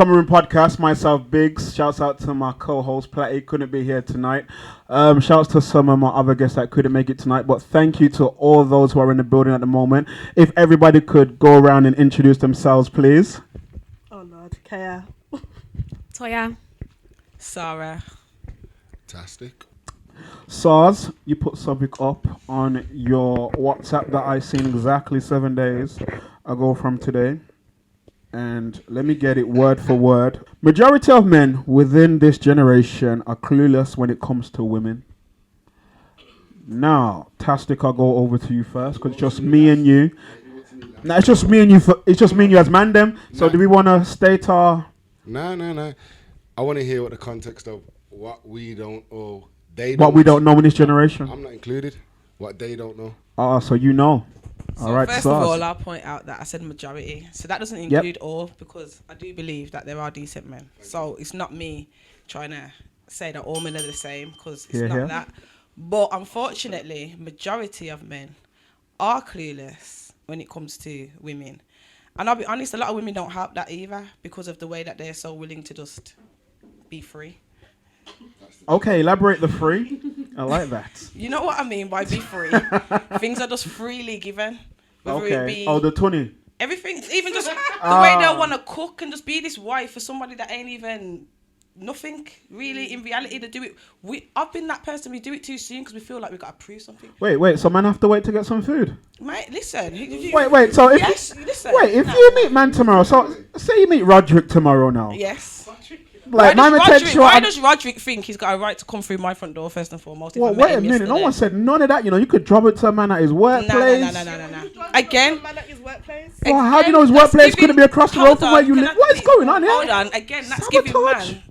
Summer Room Podcast, myself, Biggs. Shouts out to my co-host, Platty, couldn't be here tonight. Shouts to some of my other guests that couldn't make it tonight. But thank you to all those who are in the building at the moment. If everybody could go around and introduce themselves, please. Oh, Lord. Kayah. Toya. Sarah. Tastic. Sarz, you put something up on your WhatsApp that I seen exactly 7 days ago from today. And let me get it word for word. Majority of men within this generation are clueless when it comes to women. Now, Tastic, I'll go over to you first because it's just me and you. No, it's just me and you. It's just me and you as man them. So do we want to state our... No. I want to hear what the context of what we don't or they don't. What we don't know in this generation. I'm not included. What they don't know. Ah, so you know. So all right, first Sarz. of all, I'll point out that I said majority. So that doesn't include all, because I do believe that there are decent men. So it's not me trying to say that all men are the same, because it's not that. But unfortunately, majority of men are clueless when it comes to women. And I'll be honest, a lot of women don't help that either, because of the way that they're so willing to just be free. Okay, elaborate the free. I like that. You know what I mean by be free? Things are just freely given. Whether it be the 20. everything, even just the way they'll want to cook and just be this wife for somebody that ain't even nothing really. In reality, they do it. I've been that person. We do it too soon because we feel like we got to prove something. Wait. So man have to wait to get some food. Mate, listen. Wait. So if you meet man tomorrow, so say you meet Roderick tomorrow now. Yes. Like, why does Roderick think he's got a right to come through my front door first and foremost? Well, wait a minute. Yesterday? No one said none of that. You know, you could drop it to a man at his workplace. No. Again. Man at his workplace? Well, how do you know his workplace couldn't be across the road from where you live? What is going on here? Hold on. Again, that's giving man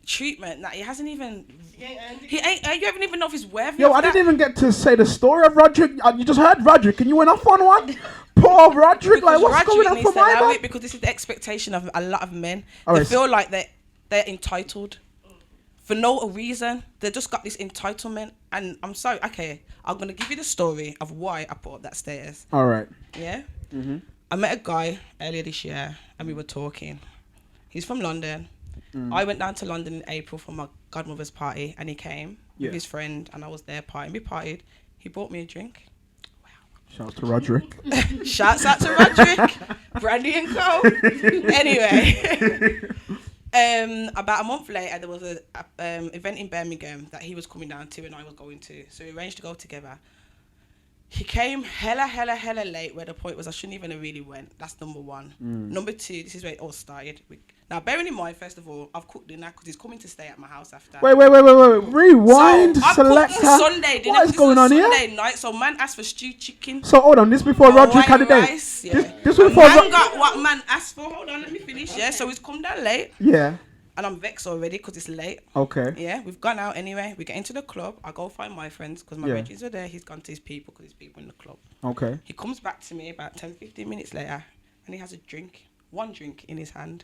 treatment that he hasn't even. You haven't even know if he's worth. Yo, I didn't even get to say the story of Roderick. You just heard Roderick and you went off on one. Poor Roderick. Like, what's going on for my man? Because this is the expectation of a lot of men. All they right. feel like they're entitled for no reason. They just got this entitlement. And I'm sorry. Okay, I'm gonna give you the story of why I put up that status. All right. Yeah. Mm-hmm. I met a guy earlier this year and we were talking. He's from London. I went down to London in April for my godmother's party and he came with his friend and I was there partying. We partied. He bought me a drink. Wow. Shouts to Roderick. Shouts out to Roderick. Brandy and Co. Anyway. About a month later, there was a event in Birmingham that he was coming down to and I was going to. So we arranged to go together. He came hella late, where the point was I shouldn't even have really went. That's number one. Number two, this is where it all started. Now, bearing in mind, first of all, I've cooked dinner because he's coming to stay at my house after. Wait. Rewind, so selector. Sunday dinner. What is going on here? Sunday night, so man asked for stewed chicken. So hold on, this before Roderick had a date. Rice, yeah. This before man got what man asked for. Hold on, let me finish. Yeah, so he's come down late. Yeah. And I'm vexed already because it's late. Okay. Yeah, we've gone out anyway. We get into the club. I go find my friends because my friends are there. He's gone to his people because his people in the club. Okay. He comes back to me about 10-15 minutes later and he has a drink, one drink in his hand.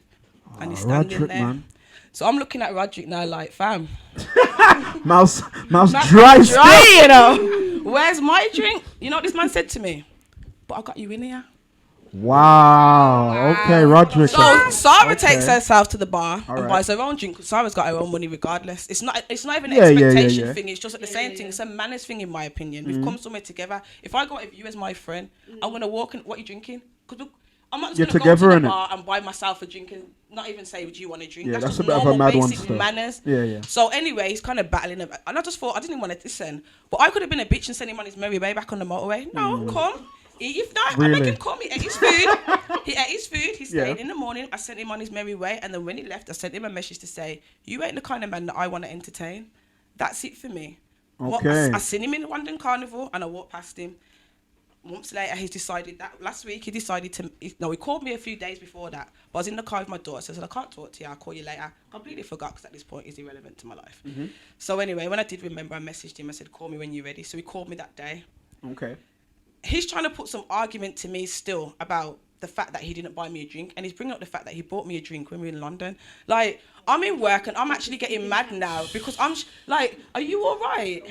And he's standing Roderick, there. Man. So I'm looking at Roderick now like, fam. Mouse dry, you know. Where's my drink? You know what this man said to me? But I got you in here. Wow. Okay, Roderick. So Sarah takes herself to the bar and right. buys her own drink. Sarah's got her own money regardless. It's not even an expectation thing. It's just like the same thing. It's a manners thing in my opinion. We've come somewhere together. If I go out with you as my friend, I'm gonna walk in. What are you drinking? Because I'm not just gonna go to the bar and buy myself a drink and not even say, "Do you want a drink?" Yeah, that's that's just a bit of a normal mad basic one manners. Yeah. So anyway, he's kind of battling it, and I just thought I didn't even want to listen, but I could have been a bitch and sent him on his merry way back on the motorway. No, come. If not, I make him come. He ate his food. He stayed in the morning. I sent him on his merry way. And then when he left, I sent him a message to say, you ain't the kind of man that I want to entertain. That's it for me. Okay. I seen him in the London Carnival and I walked past him. Months later, he's decided that last week he called me a few days before that. But I was in the car with my daughter, so I said, I can't talk to you, I'll call you later. I completely forgot because at this point he's irrelevant to my life. Mm-hmm. So anyway, when I did remember, I messaged him. I said, call me when you're ready. So he called me that day. Okay. He's trying to put some argument to me still about the fact that he didn't buy me a drink, and he's bringing up the fact that he bought me a drink when we were in London. Like, I'm in work and I'm actually getting mad now because I'm like, are you all right?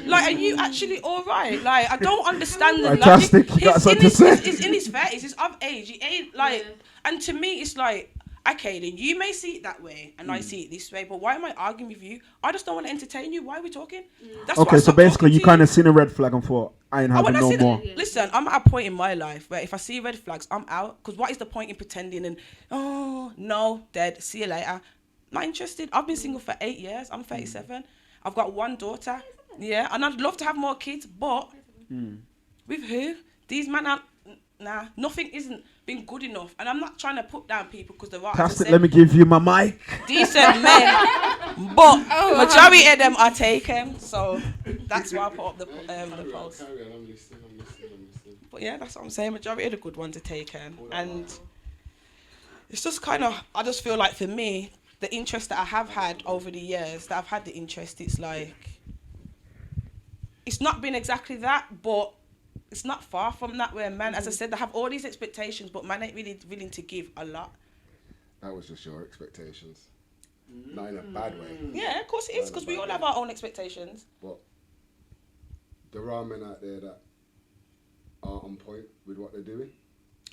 Like, are you actually all right? Like, I don't understand the Tastic, logic. He's in his 30s, he's of age. He ain't like, and to me, it's like, okay, then you may see it that way and I see it this way, but why am I arguing with you? I just don't want to entertain you. Why are we talking? That's why I Okay, so stopped basically talking you to kind of seen a red flag and thought, I ain't Oh, having when I no see more. that, listen, I'm at a point in my life where if I see red flags, I'm out. Because what is the point in pretending and, oh, no, dead, see you later. Not interested. I've been single for 8 years. I'm 37. I've got 1 daughter. Yeah, and I'd love to have more kids, but with who? These men are, nah, nothing isn't been good enough. And I'm not trying to put down people because there are, as I Tastic, said, let me give you my mic. decent men, but majority of them are taken. So that's why I put up the post. Carry on, I'm listening. But yeah, that's what I'm saying. Majority of the good ones are taken, and it's just kind of. I just feel like for me, the interest that I have had over the years, that I've had the interest, it's like it's not been exactly that, but it's not far from that. Where man, as I said, they have all these expectations, but man ain't really willing to give a lot. That was just your expectations. Not in a bad way. Yeah, of course it is, because we all have our own expectations. But there are men out there that are on point with what they're doing.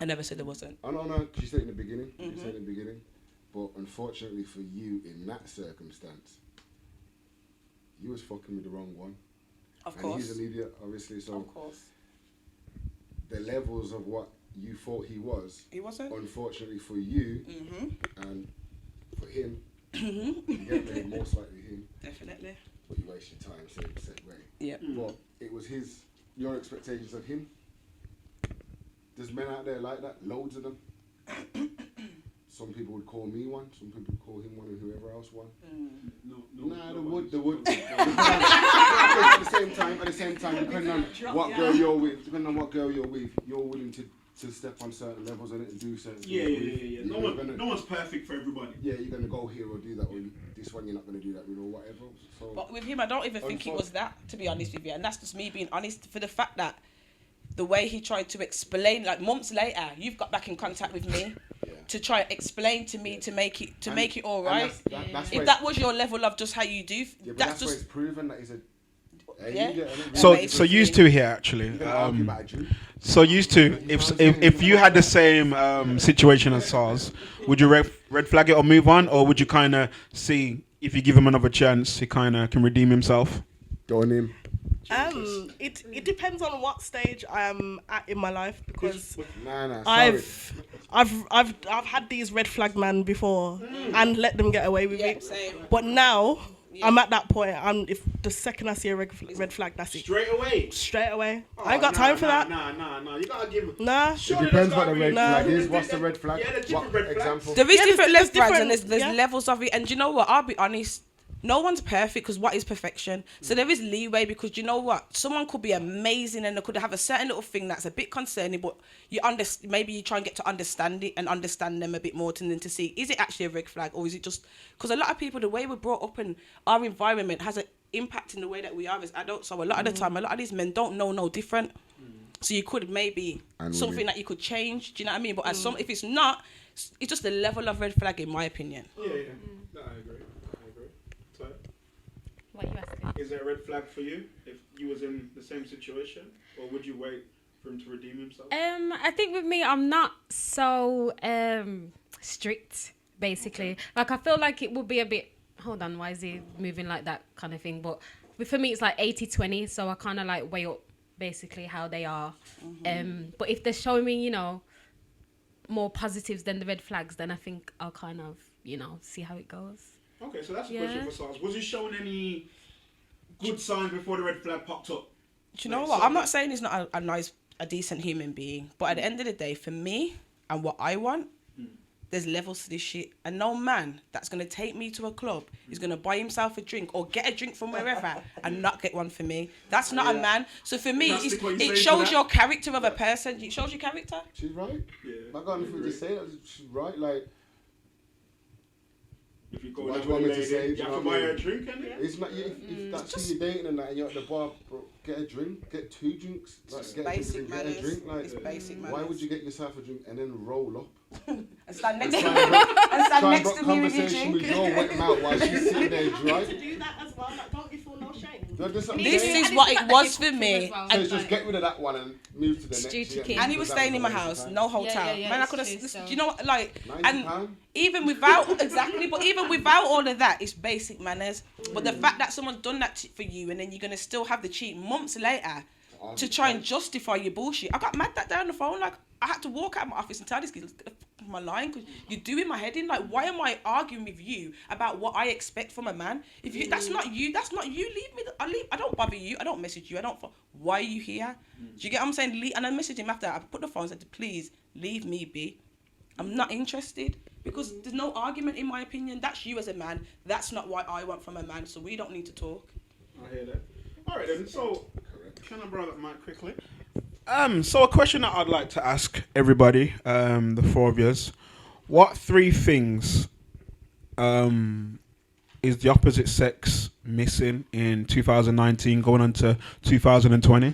I never said there wasn't. Oh no, you said it in the beginning. You said it in the beginning. But unfortunately for you, in that circumstance, you was fucking with the wrong one. Of and course. he's an idiot, obviously. So Of course. the levels of what you thought he was, He wasn't. unfortunately for you and for him, you get paid most likely him. Definitely. But you waste your time, same way. Yeah. But it was your expectations of him. There's men out there like that, loads of them. Some people would call me one, some people would call him one, and whoever else one. Nah, they would. At the same time, depending on what girl you're with, you're willing to step on certain levels and do certain things. Yeah. No one's perfect for everybody. Yeah, you're gonna go here or do that, or this one you're not gonna do that with, or whatever. So. But with him, I don't even think it was that, to be honest with you. And that's just me being honest, for the fact that the way he tried to explain, like months later, you've got back in contact with me to try and explain to me to make it all right. That's if that was your level of just how you do, that's where it's proven that he's a. So used to here actually. So used to if you had the same situation as Sarz, would you red flag it or move on, or would you kind of see if you give him another chance, he kind of can redeem himself? Go on him. It depends on what stage I am at in my life, because Sorry. I've had these red flag men before and let them get away with it. Same. But now I'm at that point. If the second I see a red flag, that's it. Straight away. I ain't got time for that. Nah. You gotta give. Nah. It depends what the red flag is. What's the red flag? What example? There is different there's red flags and different- there's levels of it. And do you know what? I'll be honest. No one's perfect, because what is perfection? So there is leeway, because you know what? Someone could be amazing and they could have a certain little thing that's a bit concerning, but maybe you try and get to understand it and understand them a bit more, and then to see, is it actually a red flag, or is it just... Because a lot of people, the way we're brought up and our environment has an impact in the way that we are as adults. So a lot of the time, a lot of these men don't know no different. So you could maybe something that you could change. Do you know what I mean? But if it's not, it's just a level of red flag, in my opinion. Yeah. No, I agree. So, What are you asking? is there a red flag for you if you was in the same situation, or would you wait for him to redeem himself? I think with me, I'm not so strict, basically. Like, I feel like it would be a bit, hold on, why is he moving like that kind of thing? But for me, it's like 80-20, so I kind of like weigh up basically how they are. But if they're showing me, more positives than the red flags, then I think I'll kind of, see how it goes. Okay, so that's a question for Sarz. Was he showing any good signs before the red flag popped up? Do you know what? I'm not saying he's not a decent human being, but at the end of the day, for me and what I want, there's levels to this shit. And no man that's going to take me to a club is going to buy himself a drink or get a drink from wherever and not get one for me. That's not a man. So for me, it shows your character of a person. It shows your character. She's right. Yeah. I got nothing to say. She's right. Like, If you go what down do you want with me a to say? lady, Do you you have know to what buy I her a mean? drink, innit? It's not if that's who you're dating and that, and you're at the bar, bro, get a drink, get 2 drinks, like get Basic a drink, manners. like It's basic why manners. would you get yourself a drink and then roll up? And stand next to Try me. and brook- And stand try and next brook to me with your conversation with drink. your wet mouth while she's sitting there To dry. do that as well, like, don't you feel no shame? This is what it was for me. So just get rid of that one and move to the next. And he was staying in my house, no hotel. Man, I could have. so. You know what? Like, and £90? even without but even without all of that, it's basic manners. But the fact that someone's done that for you, and then you're gonna still have the cheat months later to try and justify your bullshit. I got mad that day on the phone. Like, I had to walk out of my office and tell this kid, my line, because you're doing my head in. Like, why am I arguing with you about what I expect from a man? If you, that's not you. Leave me. I don't bother you. I don't message you. Why are you here? Do you get what I'm saying? And I messaged him after. I put the phone and said, please leave me be. I'm not interested, because there's no argument in my opinion. That's you as a man. That's not what I want from a man. So we don't need to talk. I hear that. All right then. So can I borrow that mic quickly? So a question that I'd like to ask everybody, the four of yous, what 3 things is the opposite sex missing in 2019 going on to 2020?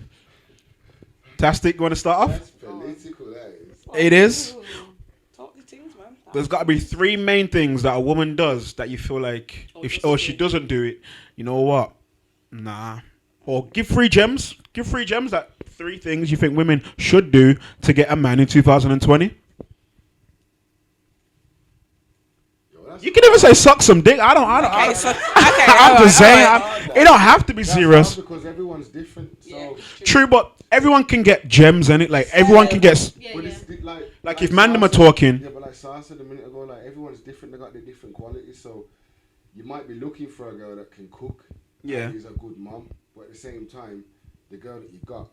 Tastic, you want to start off? That's political, that is. It is. Talk the things, man. There's got to be 3 main things that a woman does that you feel like if she doesn't do it, you know what? Nah. Or give 3 gems. Give 3 gems that 3 things you think women should do to get a man in 2020. You can even say suck some dick. I'm just saying. It don't have to be serious. Because everyone's different. So True, but everyone can get gems in it. Like everyone can get. Like if man them are talking. Yeah, but like Sarz said a minute ago, like everyone's different. They got their different qualities. So you might be looking for a girl that can cook. Yeah. And is a good mom, but at the same time, the girl that you got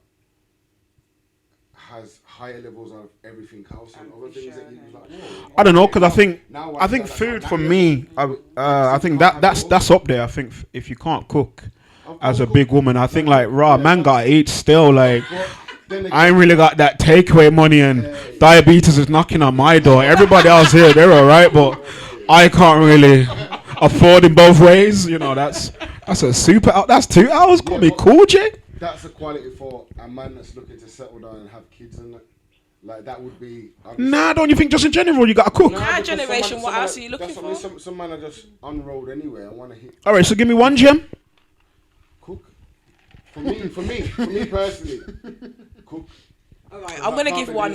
has higher levels of everything else and other things that you like. Whoa, I don't know, because I think now food for me. I think that's up there. I think if you can't cook as a big woman, I think like man gotta eat still. Like I ain't really got that takeaway money, and diabetes is knocking on my door. Everybody else here, they're alright, but I can't really afford in both ways. You know, that's a super. That's 2 hours. Call me cool, Jay. That's a quality for a man that's looking to settle down and have kids and that. Like that would be. Nah, don't you think just in general you gotta cook? Our generation, what else are you looking for? Some men are just on road anyway. I want to hit. All right, so give me 1 gem. Cook. For me personally, cook. All right, I'm gonna give one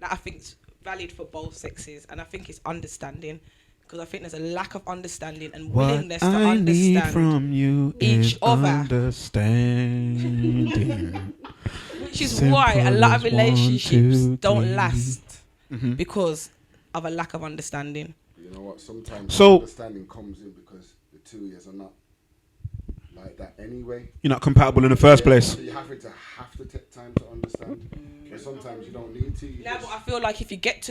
that I think's valid for both sexes, and I think it's understanding. Because I think there's a lack of understanding and willingness to understand from you each other. Understanding. Which is why a lot of relationships don't last because of a lack of understanding. You know what? Sometimes understanding comes in because the 2 years are not like that anyway. You're not compatible in the first place. So you have to take time to understand. But sometimes you don't need to. But I feel like if you got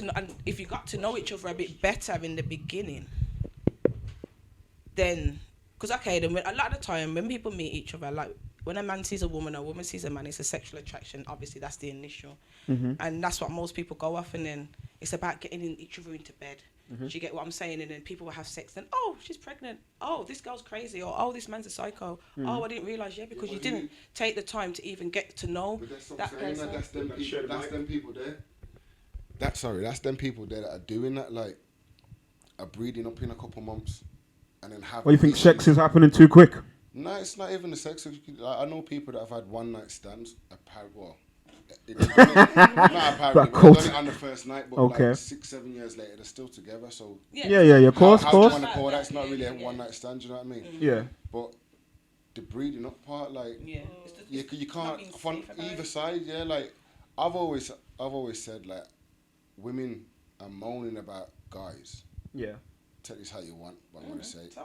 to know each other a bit better in the beginning, then a lot of the time when people meet each other, like when a man sees a woman or a woman sees a man, it's a sexual attraction. Obviously, that's the initial, and that's what most people go off, and then it's about getting each other into bed. Do you get what I'm saying? And then people will have sex. Then, oh, she's pregnant. Oh, this girl's crazy. Or, oh, this man's a psycho. Oh, I didn't realise. Yeah, because you didn't take the time to even get to know that person. That's them people there. That's them people there that are doing that. Like, are breeding up in a couple months, and then have. Well, you think sex is happening too quick? No, it's not even the sex. I know people that have had one night stands. Apparently, done it on the first night, but like 6-7 years later, they're still together. So yeah, of course, how do you want to call that? It's not really a one night stand. Do you know what I mean? Yeah. But the breeding up part, like, you can't from either side. Yeah, like I've always said, like, women are moaning about guys. Yeah. Tell this how you want, but I'm gonna say it.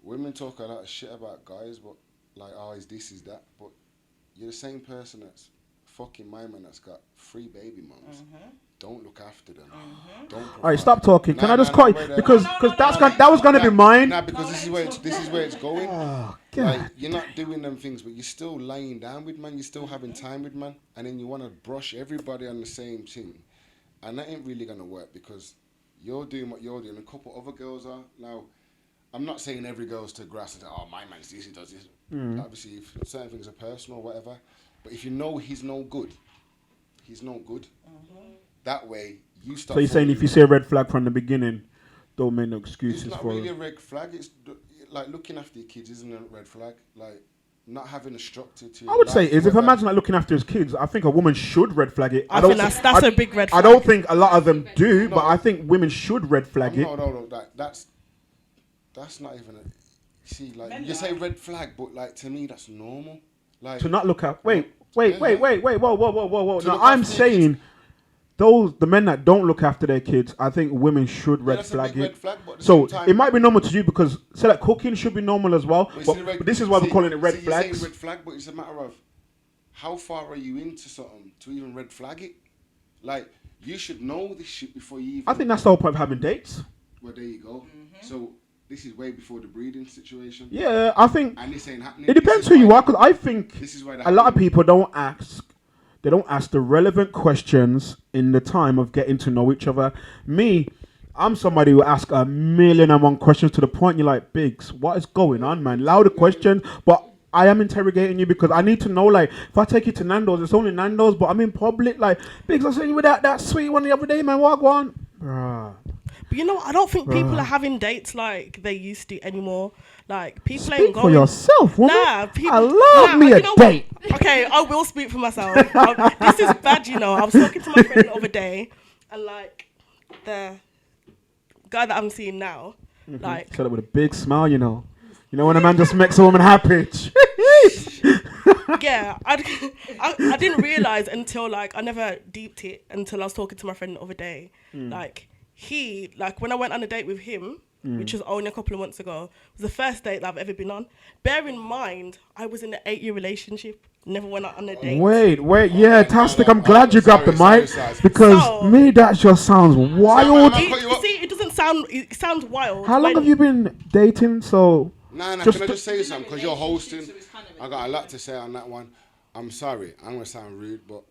Women talk a lot of shit about guys, but like, oh, is this, is that, but you're the same person that's fucking my man that's got 3 baby mums. Don't look after them. Don't. All right, stop talking. Can I just call you because that was gonna be mine. Nah, because this is where it's going. Oh, like, you're not doing them things, but you're still laying down with man. You're still having time with man, and then you want to brush everybody on the same thing, and that ain't really gonna work because you're doing what you're doing. A couple other girls are now. I'm not saying every girl's to grass and say, oh, my man's this, he does this. Obviously, if certain things are personal or whatever. But if you know he's no good. That way, you start... So you're saying if you see a red flag from the beginning, don't make no excuses for it? It's not really a red flag. It's like looking after your kids isn't a red flag. Like not having a structure to. I would say is if a man's not looking after his kids, I think a woman should red flag it. I think that's a big red flag. I don't think a lot of them do, but I think women should red flag it. No. That's not even a. See, like you say red flag, but like to me that's normal. Like to not look at. Wait. Whoa. No, I'm saying. The men that don't look after their kids, I think women should red flag it. So it might be normal to you because say like cooking should be normal as well. But this is why we're calling it red flags. Red flag, but it's a matter of how far are you into something to even red flag it. Like you should know this shit before you even. I think that's the whole point of having dates. Well, there you go. So this is way before the breeding situation. Yeah, I think. And this ain't happening. It depends who you are, because I think this is why a lot of people don't ask. They don't ask the relevant questions in the time of getting to know each other. Me, I'm somebody who asks 1,000,001 questions to the point you're like, Biggs, what is going on, man? Louder questions, but I am interrogating you because I need to know, like, if I take you to Nando's, it's only Nando's, but I'm in public, like, Biggs, I seen you with that sweet one the other day, man, what on? Bruh. But you know, I don't think people are having dates like they used to anymore. Like people Speak ain't going. for yourself, woman. Nah, people. I love me a date. Okay, I will speak for myself. This is bad, you know. I was talking to my friend the other day, and like the guy that I'm seeing now, like Said it with a big smile, you know. You know when a man just makes a woman happy. yeah, I didn't realize until like I never deeped it until I was talking to my friend the other day. Like when I went on a date with him, which was only a couple of months ago, was the first date that I've ever been on. Bear in mind, I was in an 8-year relationship, never went out on a date. Wait, yeah, Tastic, I'm glad you grabbed the mic because me that just sounds wild. You see, it doesn't sound. It sounds wild. How long have you been dating? So. Nah, can I just say something? Because you're hosting. I got a lot to say on that one. I'm sorry, I'm going to sound rude, but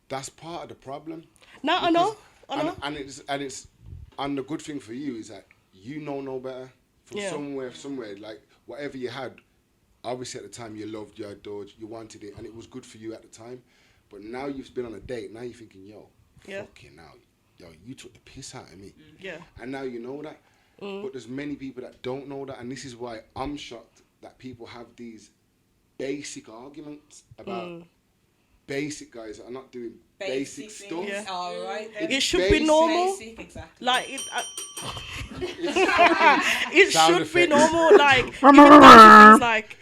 that's part of the problem. No, I know. And it's and the good thing for you is that you know no better. From somewhere, like whatever you had, obviously at the time you loved, you adored, you wanted it, and it was good for you at the time. But now you've been on a date, now you're thinking, fucking now, you took the piss out of me. Yeah. And now you know that. But there's many people that don't know that, and this is why I'm shocked that people have these basic arguments about basic guys that are not doing basic stuff. Yeah. All right. It should be normal. Basic, exactly. Like it should be normal. Like even down to things like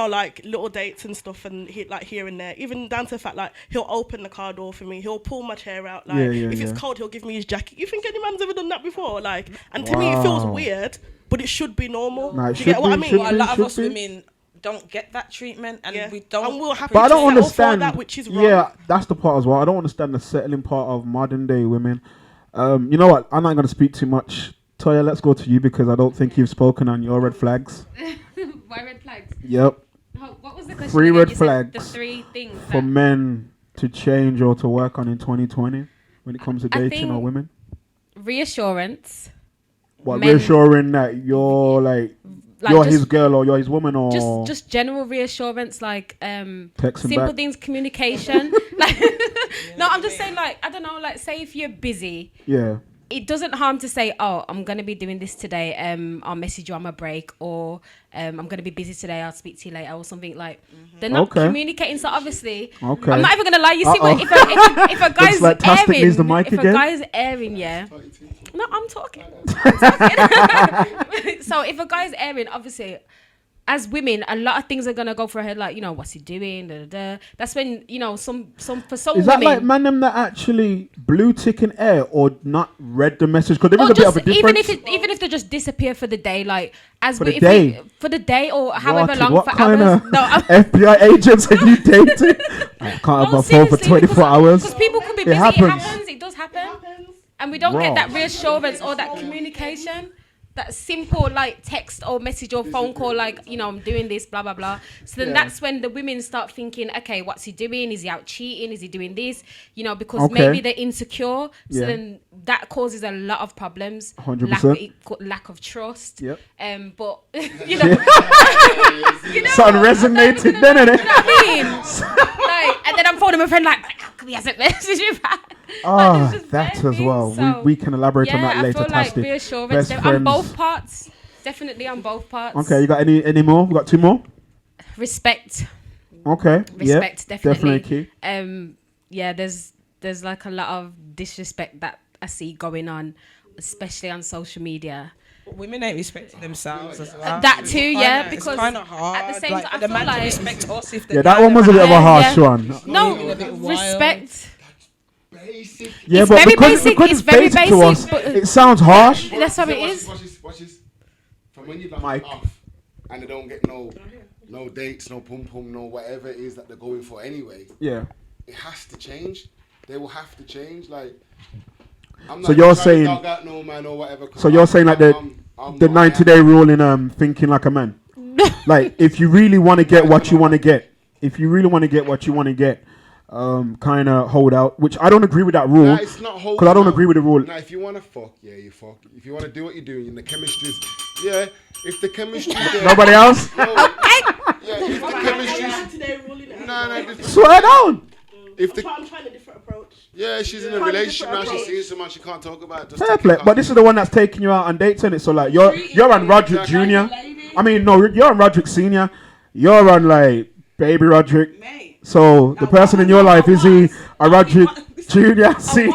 like little dates and stuff, and like here and there. Even down to the fact like he'll open the car door for me. He'll pull my chair out. Like if it's cold, he'll give me his jacket. You think any man's ever done that before? Like, and to me it feels weird, but it should be normal. Nah, do you get what I mean? A lot of us women don't get that treatment, and we don't. And we'll have but I don't understand that, which is wrong. Yeah, that's the part as well. I don't understand the settling part of modern day women. You know what? I'm not going to speak too much. Toya, let's go to you because I don't think you've spoken on your red flags. Why red flags? Yep. What was the question? 3 red flags. The 3 things for men to change or to work on in 2020 when it comes to dating or women. Reassurance. What, reassuring that you're like you're his girl or you're his woman, or just general reassurance, like simple back. Things, communication. Like no, I'm just saying, like, I don't know, like, say if you're busy, it doesn't harm to say, oh, I'm gonna be doing this today, I'll message you on my break, or I'm gonna be busy today, I'll speak to you later, or something. Like they're not communicating, so obviously I'm not even gonna lie, you see what, if a guy's like airing, a guy's airing, no, I'm talking. So if a guy's airing, obviously, as women, a lot of things are gonna go for her head, like, what's he doing? Da, da, da. That's when some for some is women. That like man them that actually blue tick in air or not read the message? Because there is a bit of a difference. Even if they just disappear for the day, like as for the day or however long, what for kind hours. Of FBI agents are you dating? I can't have my phone for 24 hours. Because people could be busy. It happens. It does happen. And we don't get that reassurance or that communication, that simple like text or message or phone call, like, I'm doing this, blah, blah, blah. So then that's when the women start thinking, okay, what's he doing? Is he out cheating? Is he doing this? Because maybe they're insecure. So then that causes a lot of problems. 100%. Lack of trust. Yep. But, something resonated then, innit? You know what I mean? Like, and then I'm phoning my friend like, how come he hasn't messaged me back? That as well. So, we can elaborate on that later. I feel like reassurance on both parts. definitely on both parts. Okay, you got any more? We got 2 more. Respect. Okay. Respect, definitely. Definitely key. Yeah, there's like a lot of disrespect that I see going on, especially on social media. Women ain't respecting themselves as well. That too, yeah, It's because kind of hard. at the same time, I the feel man to like respect us if the Yeah, that guy one was a bit of a Yeah, harsh yeah. one. no Maybe a bit wild. respect. Basic. Yeah, It's but very because, basic, because it's it's very basic to us, basic, but- it sounds harsh. That's how it Watch is. this, watch this. From when you like Mike. off and they don't get no dates, no pum pum, no whatever it is that they're going for anyway, Yeah. it has to change. They will have to change. Like, I'm So not you're trying to saying- dog out no man or whatever. 'Cause So you're saying like the I'm the not- 90-day rule in thinking like a man. Like if you really want to get what you want to get, kind of hold out. Which I don't agree with that rule Nah, it's not holding because I don't out. agree with the rule. Nah, if you want to fuck, yeah, you fuck. If you want to do what you're doing, and the chemistry's, yeah, if the chemistry's there. Nobody else. No, yeah, if the chemistry's, Today, ruling it. no, Swear down. if the I'm trying a different approach. yeah, she's in a Trying a relationship now. different She's approach. seeing someone she can't talk about. Just Fair take play. it But out. this is the one that's taking you out on dates, innit? So like you're on Roderick Junior. I mean no, you're on Roderick Senior. You're on like baby Roderick. Mate. So the person in your life is he a Roderick Junior? See?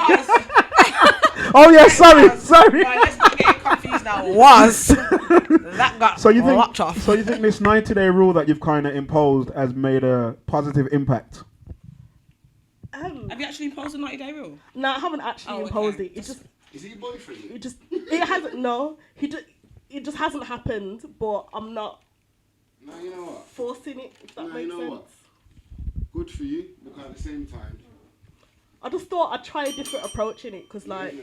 Oh yeah, sorry. Right, let's not get confused now. Was that got So you locked think? off? So you think this 90-day rule that you've kind of imposed has made a positive impact? Have you actually imposed a 90-day rule? No, I haven't actually Oh, imposed okay. it. It just, Is he your boyfriend? it hasn't. No, it just hasn't happened. But I'm not No, you know what? forcing it. If that No, makes you know sense. what? Good for you, but at the same time, I just thought I'd try a different approach in it because like.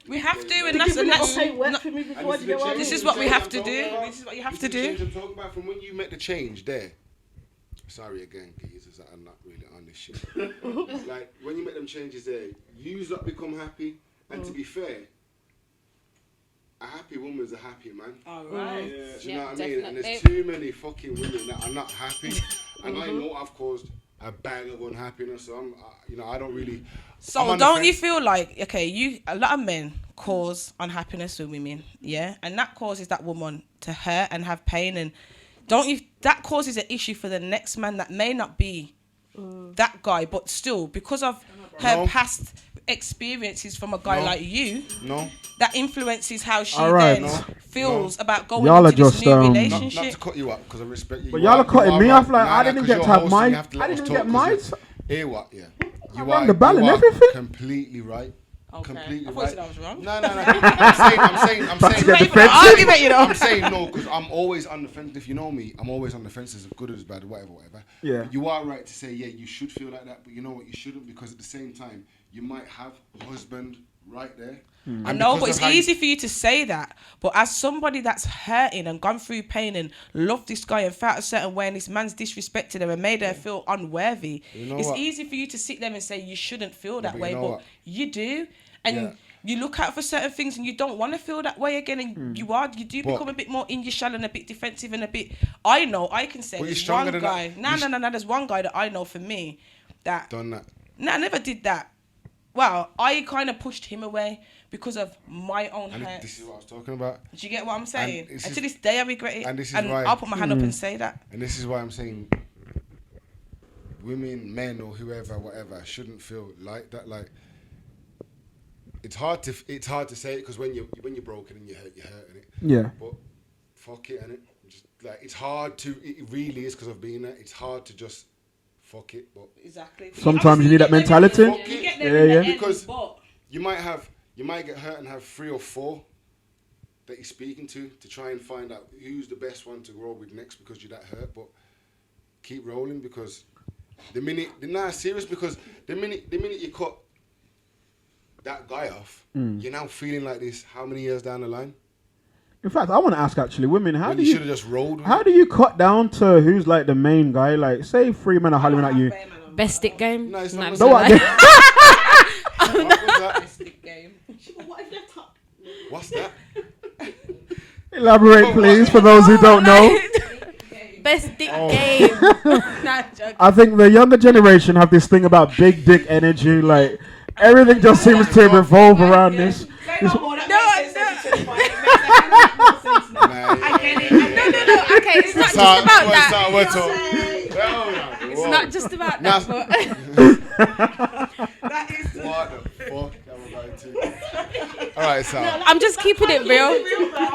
We have to, and You're that's giving it that's. okay work no- for me And before this you know what I This mean? is what we have to I'm do. talking about. This is what you have This to is the do. change I'm talking about from when you make the change there. Sorry again, geezers, that I'm not really on this shit. Like when you make them changes there, you lot become happy, and to be fair, a happy woman is a happy man. All right. Do you Yeah, know what I mean? And there's definitely. too many fucking women that are not happy, and I know I've caused a bag of unhappiness. So I don't really. I'm So on the don't you fence. feel like a lot of men cause unhappiness with women, yeah, and that causes that woman to hurt and have pain, and that causes an issue for the next man that may not be that guy, but still because of her No. past experiences from a guy No. like you, No, that influences how she Alright. then No. feels about going Y'all are into this just, new not- not relationship. to cut you up because I respect you. But You y'all are you cutting me right. off like Nah, I didn't 'cause get you're to have hosting, mine. you have to let I us didn't talk get 'cause mine. Hear what? Yeah. I rang the bell and everything. Completely right. Okay. Completely I thought you right. said I was wrong. No. I'm saying. Get Not even an defensive. argument, you know. I'm saying no because I'm always on the fence. If you know me, I'm always on the fence as good as bad, whatever. Yeah. You are right to say, yeah, you should feel like that, but you know what, you shouldn't because at the same time, you might have a husband right there. Hmm. I know, because but of it's how you- easy for you to say that. But as somebody that's hurting and gone through pain and loved this guy and felt a certain way and this man's disrespected her and made her feel unworthy, You know it's what? easy for you to sit there and say you shouldn't feel that but you way, know but what? you do. And Yeah. you look out for certain things and you don't want to feel that way again and Hmm. you do But- become a bit more in your shell and a bit defensive and a bit... I know, I can say But you're there's stronger one than guy... that. No, there's one guy that I know for me that... Done that. No, I never did that. Well, I kind of pushed him away because of my own And hurt. this is what I was talking about. Do you get what I'm saying? this And is- to this day, I regret it. and this is and why- I'll put my hand up and say that. And this is why I'm saying women, men, or whoever, whatever, shouldn't feel like that. Like it's hard to say it because when you're broken and you're hurting it. Yeah. But fuck it, and just like it's hard to. It really is because I've been there. It's hard to just fuck it, but Exactly. Sometimes you need that mentality. Fuck it. get there in the end, Because- but you might get hurt and have 3 or 4 that you're speaking to try and find out who's the best one to grow with next because you're that hurt. But keep rolling because the minute you cut that guy off, you're now feeling like this. How many years down the line? In fact, I want to ask actually, women, how When do you should you have just rolled with how it. do you cut down to who's like the main guy? Like, say 3 men are hollering at you. Best stick game. No, it's not I'm the So what? sorry. What was that? stick game. But what if they're top? What's that? Elaborate, please, for those who don't know. Best stick Oh. game. Nah, joking. I think the younger generation have this thing about big dick energy. Like, everything just seems to revolve around this. Say no more. That No, makes sense. It makes sense now. Nah, I get it. No. Okay, it's not just about that. It's not just about that. That is What the fuck am I going to? All right, so. I'm just keeping it real.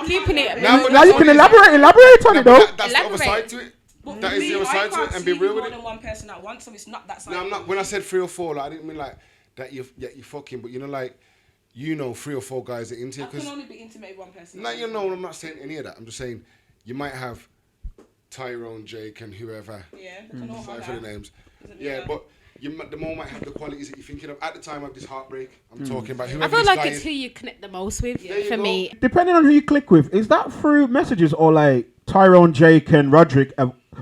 Keeping it real. Now you can elaborate on it though. That's the other side to it. That is the other side to it, and be real with more it. than one person at once, so it's not that side. No, I'm not. When I said 3 or 4, like, I didn't mean like that you fucking, but 3 or 4 guys are into it. I can only be intimate with one person. No, I'm not saying any of that. I'm just saying you might have Tyrone, Jake, and whoever. Yeah, they can all Sorry hang for the out. names. But the more might have the qualities that you're thinking of. At the time of this heartbreak, I'm talking about whoever I feel this like guy it's is. who you connect the most with There you for go. me. Depending on who you click with, is that through messages or like Tyrone, Jake, and Roderick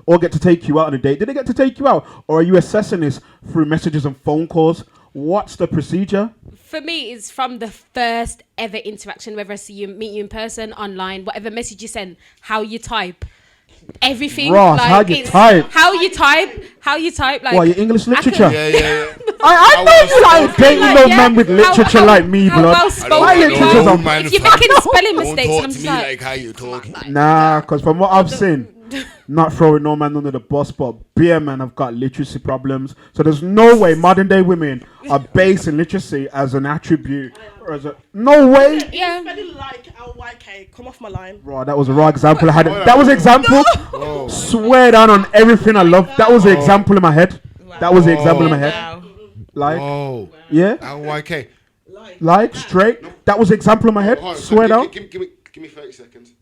all get to take you out on a date? Did they get to take you out, or are you assessing this through messages and phone calls? What's the procedure? For me, it's from the first ever interaction, whether it's meet you in person, online, whatever message you send, how you type, everything. Ross, like, how you type? How you type. Like, What, your English literature? Yeah. I know you like dating no man with literature like me, how blood. well spoken My you literature's are. on. If you're making spelling mistakes, and I'm just like, how you talking. Nah, because from what I've seen, not throwing no man under the bus, but beer men have got literacy problems. So there's no way modern day women are basing literacy as an attribute. Or as a, no way. yeah. Spelling like LYK, come off my line. Bro, that was a raw example. That was an example. Swear down on everything I love. That was the example in my head. That was the example in my head. Wow. Like, Oh, yeah, LYK. like straight. That was the example in my head. Hold on, Swear down. Give me 30 seconds.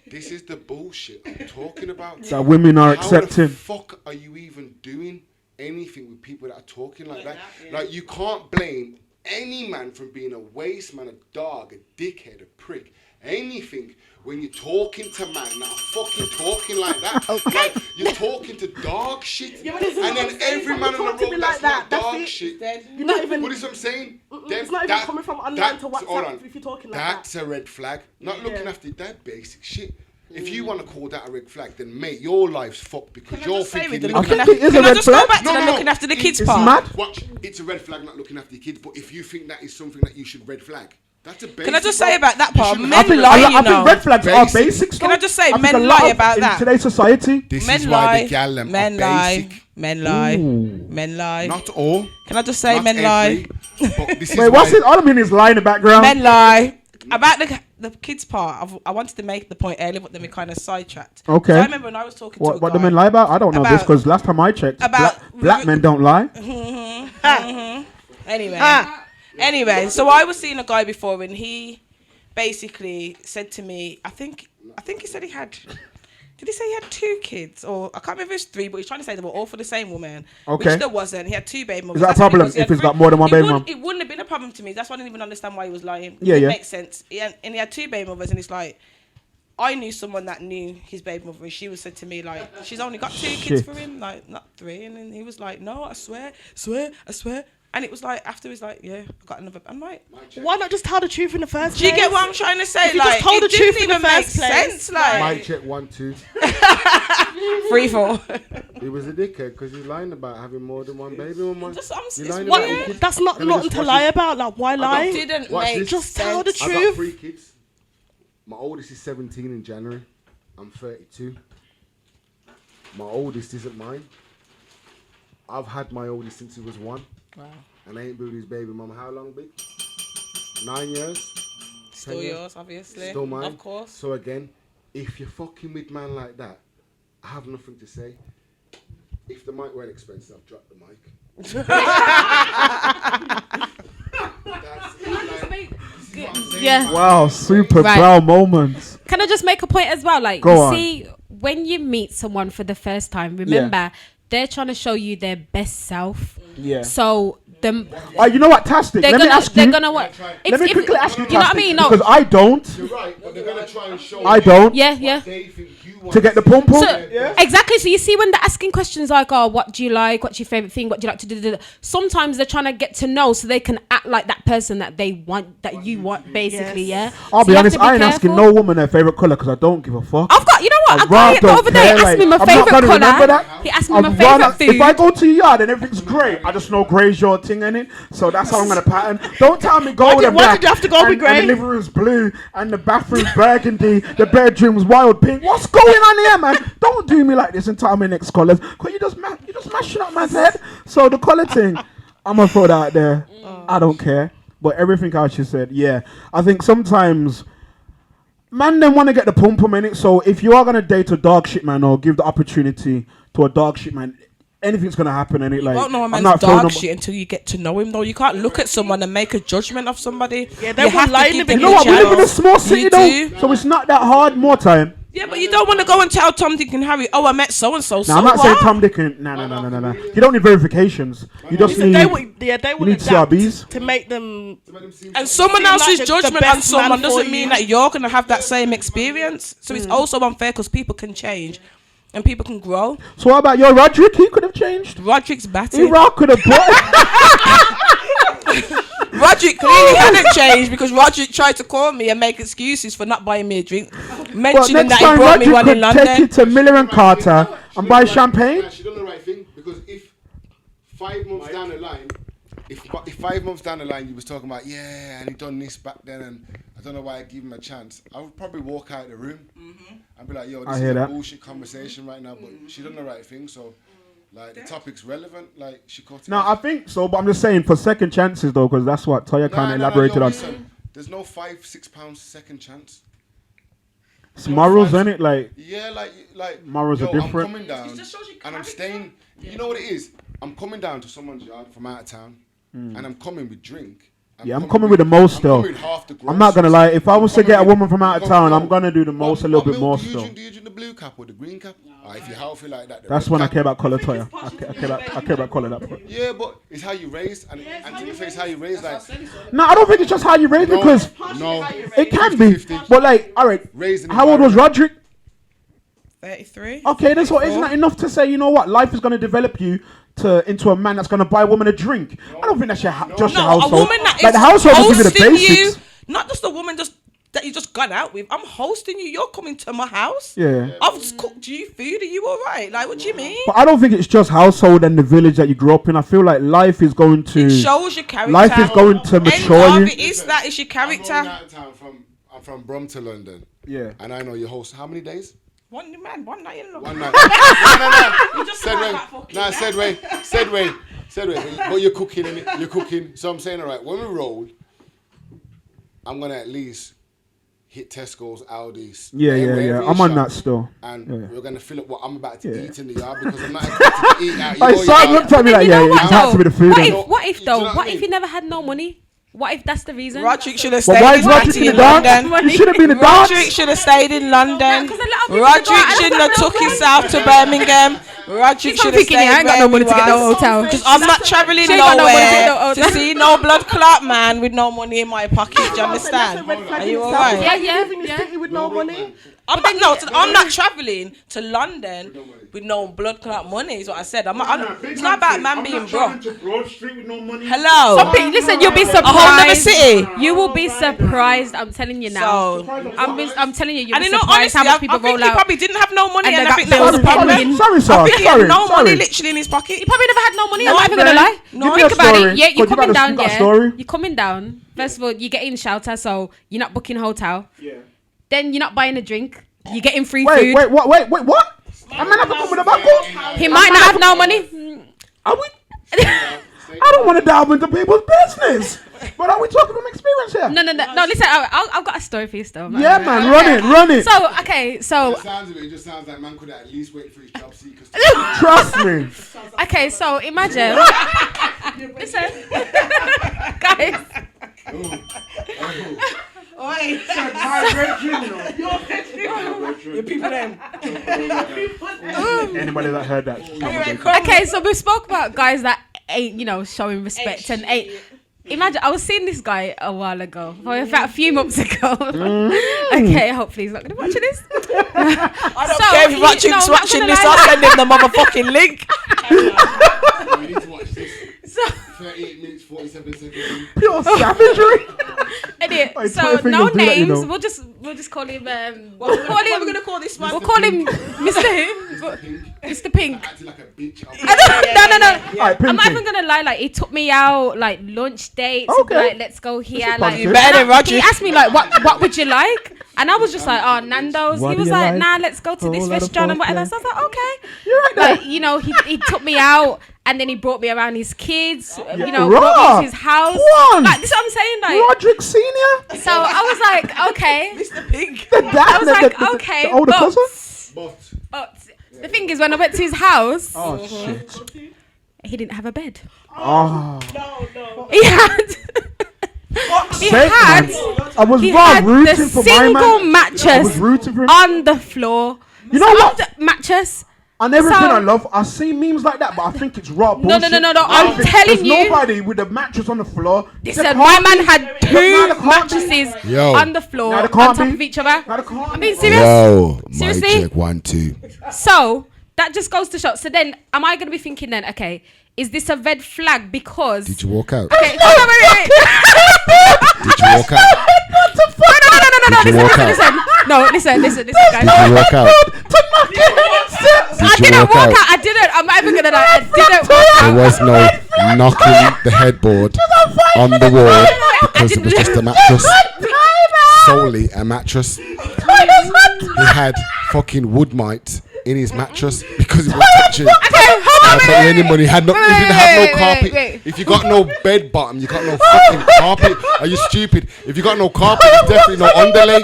This is the bullshit I'm talking about. That women are How accepting. the fuck are you even doing anything with people that are talking like that? Like, you can't blame any man from being a waste man, a dog, a dickhead, a prick, anything when you're talking to man that are fucking talking like that. Like, you're talking to dog shit, Yeah, but this is and what then I'm saying. every When man you on talk the to me road like that's that, not that's dog it. shit. You're not even. What is what I'm saying? It's not even coming from online to WhatsApp hold on. if you're talking like that. That's a red flag. Not looking Yeah. after that basic shit. If you want to call that a red flag, then mate, your life's fucked because Can I you're just say thinking. with the I looking think it is a Can I red just go flag. back to the looking after the kids It's part? mad. Watch, it's a red flag not looking after your kids, but if you think that is something that you should red flag, that's a basic. Can I just bro. say about that You part? shouldn't Men have to- lie, you I know. think red flags are Basic. basic. Can I just say, think men a lot lie of- about in that. today's society. This Men is why lie. the gal them Men are lie. basic. Men lie. Ooh. Men lie. Not all. Can I just say, not men lie? every, but this is Wait, what's why- it? All I mean is lie in the background. Men lie. About the kids part, I wanted to make the point earlier, but then we kind of sidetracked. Okay. So I remember when I was talking to a What guy. do men lie about? I don't know this About- because last time I checked, about- black men don't lie. Anyway, so I was seeing a guy before, and he basically said to me, I think he said he had. Did he say he had 2 kids? Or I can't remember if it was 3, but he's trying to say they were all for the same woman. Okay. Which there wasn't. He had 2 baby mothers. Is that a That's what it problem was. He had if he's 3 got more than one baby mum? It wouldn't have been a problem to me. That's why I didn't even understand why he was lying. Yeah, it yeah. makes sense. And he had 2 baby mothers, and it's like, I knew someone that knew his baby mother, and she was said to me, like, she's only got 2 kids Shit. for him, like, not 3. And then he was like, no, I swear. And it was like, after he's like, yeah, I got another. I'm like, Why not just tell the truth in the first do place? you get what I'm trying to say? If you Like, just told the it didn't truth in the even make first place, sense. Like, Mic check 1, 2. 3, 4. He was a dickhead because he's lying about having more than one baby on one. Just, I'm, You're it's lying What? about your weird. kids. That's not Can I nothing just to watch lie this? about. Like, why lie? Didn't Watch make this. Just tell the sense. I got truth. 3 kids. My oldest is 17 in January. I'm 32. My oldest isn't mine. I've had my oldest since he was 1. Wow. And I ain't been with his baby mama how long, big? 9 years? Still 10 years? yours, obviously. Still mine. Of course. So again, if you're fucking with man like that, I have nothing to say. If the mic weren't expensive, I'd drop the mic. Yeah. Wow, super Right. brow moments. Can I just make a point as well? Like, Go you on. see, when you meet someone for the first time, remember, they're trying to show you their best self. Yeah. So, You know what, Tastic? they're Let me gonna, ask they're you. gonna what? Let me quickly ask you, You know what I Tastic, mean? No. because I don't. You're right, but they're gonna try and show I don't. Yeah, yeah. they think you want To get the pom pom. So, exactly. So you see when they're asking questions like, "Oh, what do you like? What's your favorite thing? What do you like to do?" Sometimes they're trying to get to know, so they can act like that person that they want, that you want, basically. Yeah. I'll So be you have honest, to be I ain't asking careful. no woman her favorite color because I don't give a fuck. I've got, you know what? a guy the other day asked me my favourite colour. He asked me my favourite food. If I go to your yard and everything's great, I just know grey's your thing in it. So that's how I'm gonna pattern. Don't tell me gold and black. Why did you have to go with grey? And the living room's blue and the bathroom's burgundy. The bedroom's wild pink. What's going on here, man? Don't do me like this and tell me next colours. Cause you just mashing up man's head. So the colour thing, I'm gonna throw that out there. I don't care. But everything else you said, yeah. I think sometimes man then want to get the pum pum in it. So if you are gonna date a dog shit man or give the opportunity to a dog shit man, anything's gonna happen in it. Like, you won't know a man's dog shit until you get to know him, though. You can't look at someone and make a judgment of somebody. Yeah, they won't lie in the You know what? We live in a small city though, so it's not that hard. More time. Yeah, but you don't want to go and tell Tom, Dick, and Harry, oh, I met so and so. No, I'm not saying Tom, Dick, and no. You don't need verifications. You just need. They would CRBs to make them. And someone else's like judgment on someone doesn't mean you. that you're gonna have that same experience. So it's also unfair because people can change. And people can grow. So what about your Roderick? He could have changed. Roderick's batty. Iraq could have Roderick clearly hadn't changed because Roderick tried to call me and make excuses for not buying me a drink, mentioning that he brought me one in London. Take it to Miller and Carter and buy champagne. She done the right thing because if 5 months down the line, if 5 months down the line you was talking about and he done this back then and I don't know why I give him a chance, I would probably walk out of the room and be like, yo, this is a bullshit conversation right now, but she done the right thing, so like the topic's relevant, like she caught it. No, I think so, but I'm just saying for second chances though, because that's what Toya kind of elaborated on. Listen, there's no £5-6 second chance. It's morals, isn't it? Like morals are different. I'm coming down and I'm staying. You know what it is? I'm coming down to someone's yard from out of town, and I'm coming with drink. I'm coming with the most though. I'm not gonna lie. If I was to get a woman from out of town, I'm gonna do the most a little bit more still. Do you drink the blue cap or the green cap? If you're healthy like that, that's when I care about colour, Toya. I care about colour. That point. Yeah, but it's how you raised, and to be fair, it's how you raised. Like, no, I don't think it's just how you raised because it can be. But like, all right, how old was Roderick? 33. Okay, that's what. Isn't that enough to say? You know what? Life is gonna develop you into a man that's gonna buy a woman a drink. I don't think that's just your household. A woman that like the household will give you the basics. Not just a woman that you just gone out with. I'm hosting you. You're coming to my house. Yeah. I've just cooked you food. Are you all right? Like, what do you mean? But I don't think it's just household and the village that you grew up in. I feel like life is going to. It shows your character. Life is going to mature you. It's your character. I'm from Brum to London. Yeah. And I know you host how many days? One night in London. One night. No. Said way. But you're cooking, innit? You're cooking. So I'm saying, all right, when we roll, I'm going to at least hit Tesco's, Aldi's. Yeah. I'm on that still. And we're going to fill up what I'm about to eat in the yard because I'm not expected to eat out. I started looked at me like, it has to be the food. What if you never had no money? What if that's the reason? Roderick should have stayed in London. He should have been a dance. Roderick should have stayed in London. Roderick shouldn't have took himself to Birmingham. Roderick should have stayed I ain't got no money to get no hotel. Because I'm not travelling nowhere to see no blood clot man with no money in my pocket. Do you understand? Are you alright? Yeah. With no money. I'm not travelling to London with no blood clot money. Is what I said. It's not about man being broke. Hello. Listen, you'll be surprised. A whole other city. You will be surprised. I'm telling you now. I'm telling you, you'll be surprised honestly, how much people roll he out. probably didn't have no money, and I think that was the problem. Sorry, I think he had no money literally in his pocket. He probably never had no money. I'm not even gonna lie. Think about it. Yeah, you're coming down. You're coming down. First of all, you're getting shelter, so you're not booking hotel. Yeah. Then you're not buying a drink. You're getting free food. Wait, what? I might have to come with a buckle. He might not have no money. Are we? I don't want to delve into people's business. But are we talking from experience here? No. Listen, I've got a story for you still. Man. Yeah, man, run it. So It just sounds like man could at least wait for his job seekers. Trust me. Okay, so imagine. Listen, guys. Oi. Your people then. Anybody that heard that? Okay, so we spoke about guys that ain't, showing respect and ain't. Imagine, I was seeing this guy a while ago, about a few months ago. Okay, hopefully he's not going to watch this. I don't care if Roderick's watching this, I'll send him the motherfucking link. We need to watch this. 38 minutes, 47 seconds. Pure savagery. Idiot. So Toya fingers no do that, you names. know. We'll just call him. What are we gonna call this man? We'll call him Mr. Pink. Acting like a bitch. No. Alright, I'm not Pinky. even gonna lie. Like he took me out, like lunch dates. Okay. Like let's go here. is Like positive. Better than he Roger. asked me like, what would you like? And I was just like, oh, Nando's. What He do was you like, like? nah, let's go to Whole this lot of restaurant and whatever. foreplay. So I was like, okay. You're right there. Like, you know, he took me out and then he brought me around his kids. You know, Raw. brought me to his house. Go on. Like this is what I'm saying. Like, Roderick Senior. so I was like, okay. Mr. Pink. I was like, okay. The older cousin. But the thing is, when I went to his house, Oh shit. he didn't have a bed. Oh. No. He had. He Sake, had. man. I was He raw had rooting the for my single man. I was mattress rooting for him. on the floor. You know what? The mattress. And everything So- I love, I see memes like that, but I think it's raw No, bullshit. no. I I'm think telling there's you. nobody with a mattress on the floor. Listen, my man had Now two they can't be. mattresses Yo. on the floor Now they on can't top be. of each other. Now they can't I'm be. being serious. Yo, mic Seriously? check 1 2. So that just goes to show. So then, am I going to be thinking then? Okay, is this a red flag because? Did you walk out? Okay, hold on, wait. Did you walk out? No, Did you walk out? No, listen, guys. Did you walk out? I didn't walk out. I didn't. I'm not even gonna lie. I didn't walk There out. was no knocking the headboard on the wall because it was just a mattress. Solely a mattress. He had fucking wood mite in his mattress because it was touching. Okay, hold on. But anybody he didn't have no wait, carpet. wait. If you got no bed bottom, you got no fucking carpet. Are you stupid? If you got no carpet, there's definitely no underlay.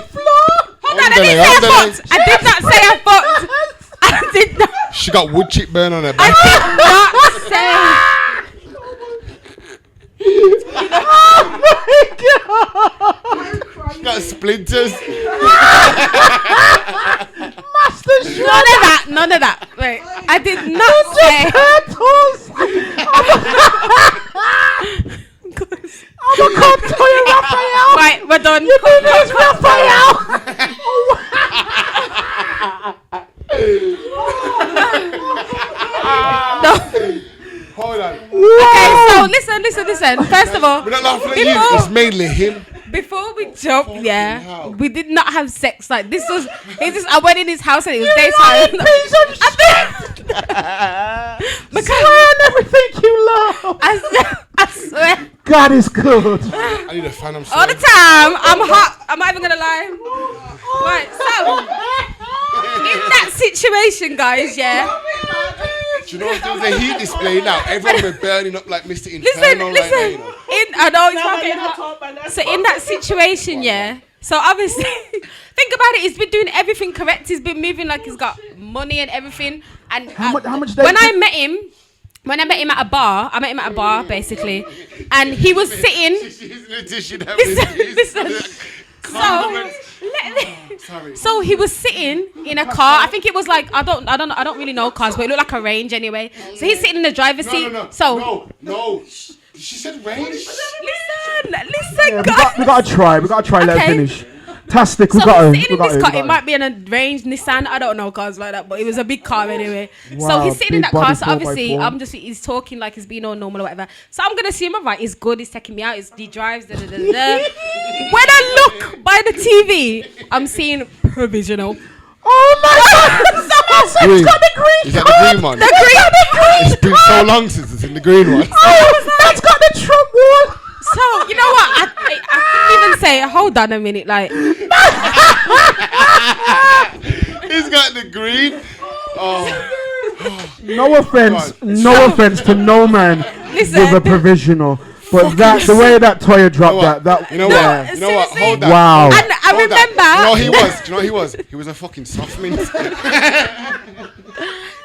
Hold on, I didn't say I fucked. I did not say I fucked. I did not. She got wood chip burn on her I back. did not say. She got splinters. None of that. Wait, I did not say. Right, we're done. No. Hold on. Okay, so listen. First of all, We're not laughing at you. Before- It's mainly him. before we jump, yeah, hell. we did not have sex. Like this was, I went in his house and it was daytime. Because never think you love. I swear, God is good. I need a fan. I'm all sorry. the time I'm hot. I'm not even gonna lie. Right, so in that situation, guys, yeah. Do you know if there was a heat display now? Everyone was burning up like Mr. Inferno Listen. right now, you know. I know it's not getting hot. So in that situation, yeah. So obviously, think about it. He's been doing everything correct. He's been moving like he's got money and everything. And How much when I met him at a bar, I met him at a bar basically, and he was sitting. Listen. So he was sitting in a car. I think it was like I don't really know cars, but it looked like a Range anyway. So he's sitting in the driver's seat. No. She said range. Listen, Yeah, guys. we gotta try. Let him Okay. finish. Tastic, we So got he's sitting in this car. It might be in a Range, Nissan. I don't know cars like that, but it was a big car anyway. So Wow, he's sitting in big that car. body So 4x4. obviously, he's talking like he's being all normal or whatever. So I'm gonna assume, all right, he's good. He's taking me out. He drives. Da, da, da, da. When I look by the TV, I'm seeing provisional. Oh my God! Green. Got the green. Is that the green one? The green. It's been so long since it's in the green one. That's got the Trump one. So you know what? I couldn't even say. Hold on a minute, like. He's got the green. Oh. No offense to no man Listen. with a provisional, but that the way that Toya dropped that You know yeah. what? You know what? seriously. Hold that. Wow. And I Hold remember. that. You know what he was? Do you know what he was? He was a fucking soft mint.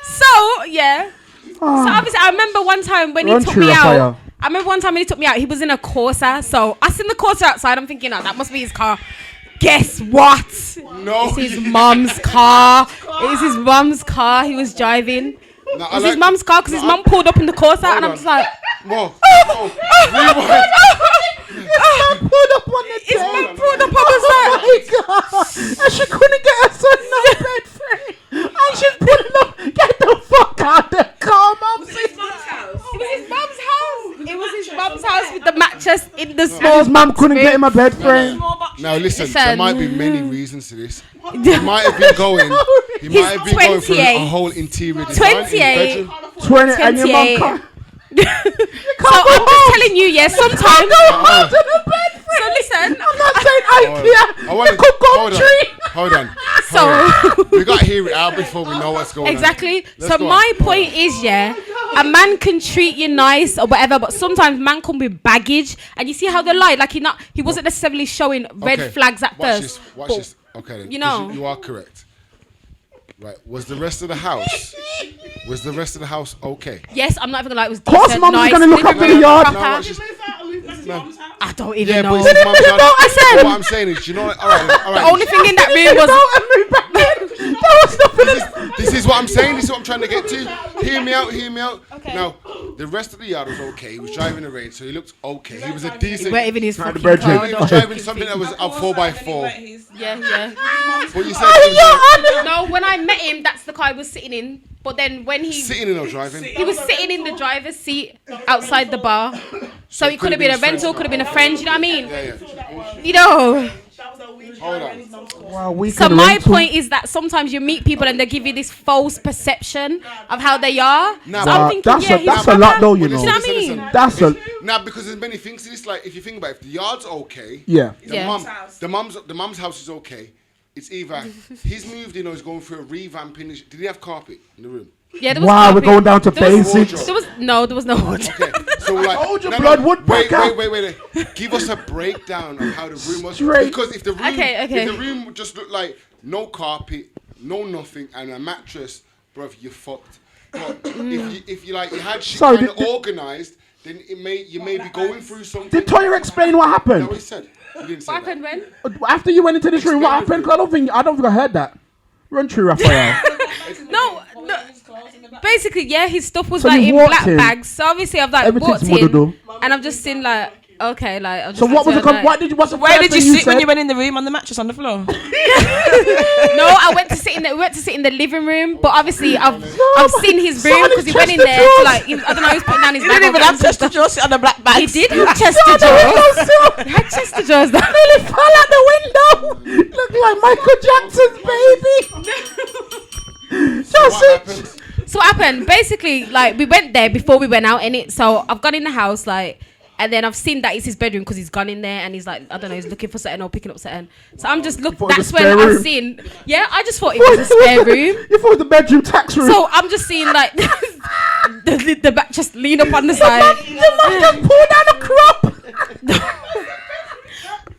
So yeah. So obviously, I remember one time when he Run took through me the out. fire. I remember one time when he took me out. He was in a Corsa. So I seen the Corsa outside. I'm thinking, oh, that must be his car. Guess what? No. It's his mum's car. It's his mum's car. He was driving. No, It's his mum's car because his mum pulled up in the Corsa, and I'm just like, Whoa. Rewind. Pulled up on the His day. mum pulled up. I was like, Oh my God! And she couldn't get her son no bed frame, and she's pulling up. Get the fuck out the car, mom. it was his mum's house. It was his mum's house with the mattress in the small. His mum couldn't box get him a bed frame. frame. Small box Now listen, there might be many reasons to this. He might have been going. He might have been going through a whole interior design in his bedroom. 20 and your mum 28. can't. So I'm just telling you, yeah, sometimes. So listen, I'm not saying IKEA. You could go tree. Hold on. so We got to hear it out before we know what's going on. exactly. Let's So go my on. point is, yeah, a man can treat you nice or whatever, but sometimes man come with baggage, and you see how they lie. Like he wasn't necessarily showing red Okay, flags at watch first. This, watch but this. Okay, then. you know. You are correct. Right. Was the rest of the house? Was the rest of the house okay? Yes, I'm not even gonna lie. It was Of course, decent, mum's nice. gonna look living after the room, yard. proper. No, watch this. I don't even Yeah, know. but it's mum's yard. I said- What I'm saying is, you know what? All right. The only thing in that room was. This is what I'm saying. This is what I'm trying to get to. Hear me out. Hear me out. Okay. Now, the rest of the yard was okay. He was driving the range, so he looked okay. He was a decent. We're even his Not the fucking bedroom. car. He don't was you? driving something that was a 4x4. Yeah, yeah. But you said he was No, when I met him, that's the car he was sitting in. But then when he sitting in or driving. he was sitting in the driver's seat outside the bar, so it could have been a rental, could have been a friend. You know what I mean? Yeah. You know. Hold on. Wow, we So could my rental. point is that sometimes you meet people and they give you this false perception of how they are. Nah, So but I'm thinking, that's yeah, a- he's that's a lot though, you Do know. you know what I Listen, mean? listen. That's a Now, because there's many things to this. Like, if you think about it, if the yard's okay, yeah. the mum's house is okay. It's either he's moved in or he's going through a revamping. Did he have carpet in the room? Yeah, there was Wow, we're carpet. going down to There was- basics. There was no wardrobe. Okay, so like, told you, blood woodpecker. wait. Give us a breakdown of how the room was. Straight. Because if the room, Okay. if the room just looked like no carpet, no nothing, and a mattress, bruv, you're fucked. But if you like, you had shit Sorry, kind of did- organised, then you may be going through something. Did Toya explain what Is that happened? what he said? He didn't say What that. happened when? After you went into this room, what happened? 'Cause I don't think I heard that. Run through, Raphael. No. Basically, yeah, his stuff was So like you in walked black in, bags. So obviously, I've like everything's walked in, muddled and I've just seen like, okay, like. I've So just what was the turned, like- what's the Where first did you thing sit when said? you went in the room on the mattress on the floor? No, I went to sit in the. We went to sit in the living room, but obviously I've seen his room Somebody because he went in Chester there. Drawers. To, like I don't know, he was putting down his You bag. didn't even have Chester Drawers sit on the black He bags. did have Chester drawers. He had Chester drawers. Though. Nearly fell out the window. Look like Michael Jackson's baby. Just What it. happened? So what happened? Basically, like we went there before we went out in it. So I've gone in the house, like, and then I've seen that it's his bedroom because he's gone in there and he's like, I don't know, he's looking for something or picking up something. So I'm just looking. thought it was That's a when spare I've room. seen. Yeah, I just thought it was a spare room. You thought it was the bedroom tax room. So I'm just seeing like the back just lean up on the side. Your mum just pulled down a crop.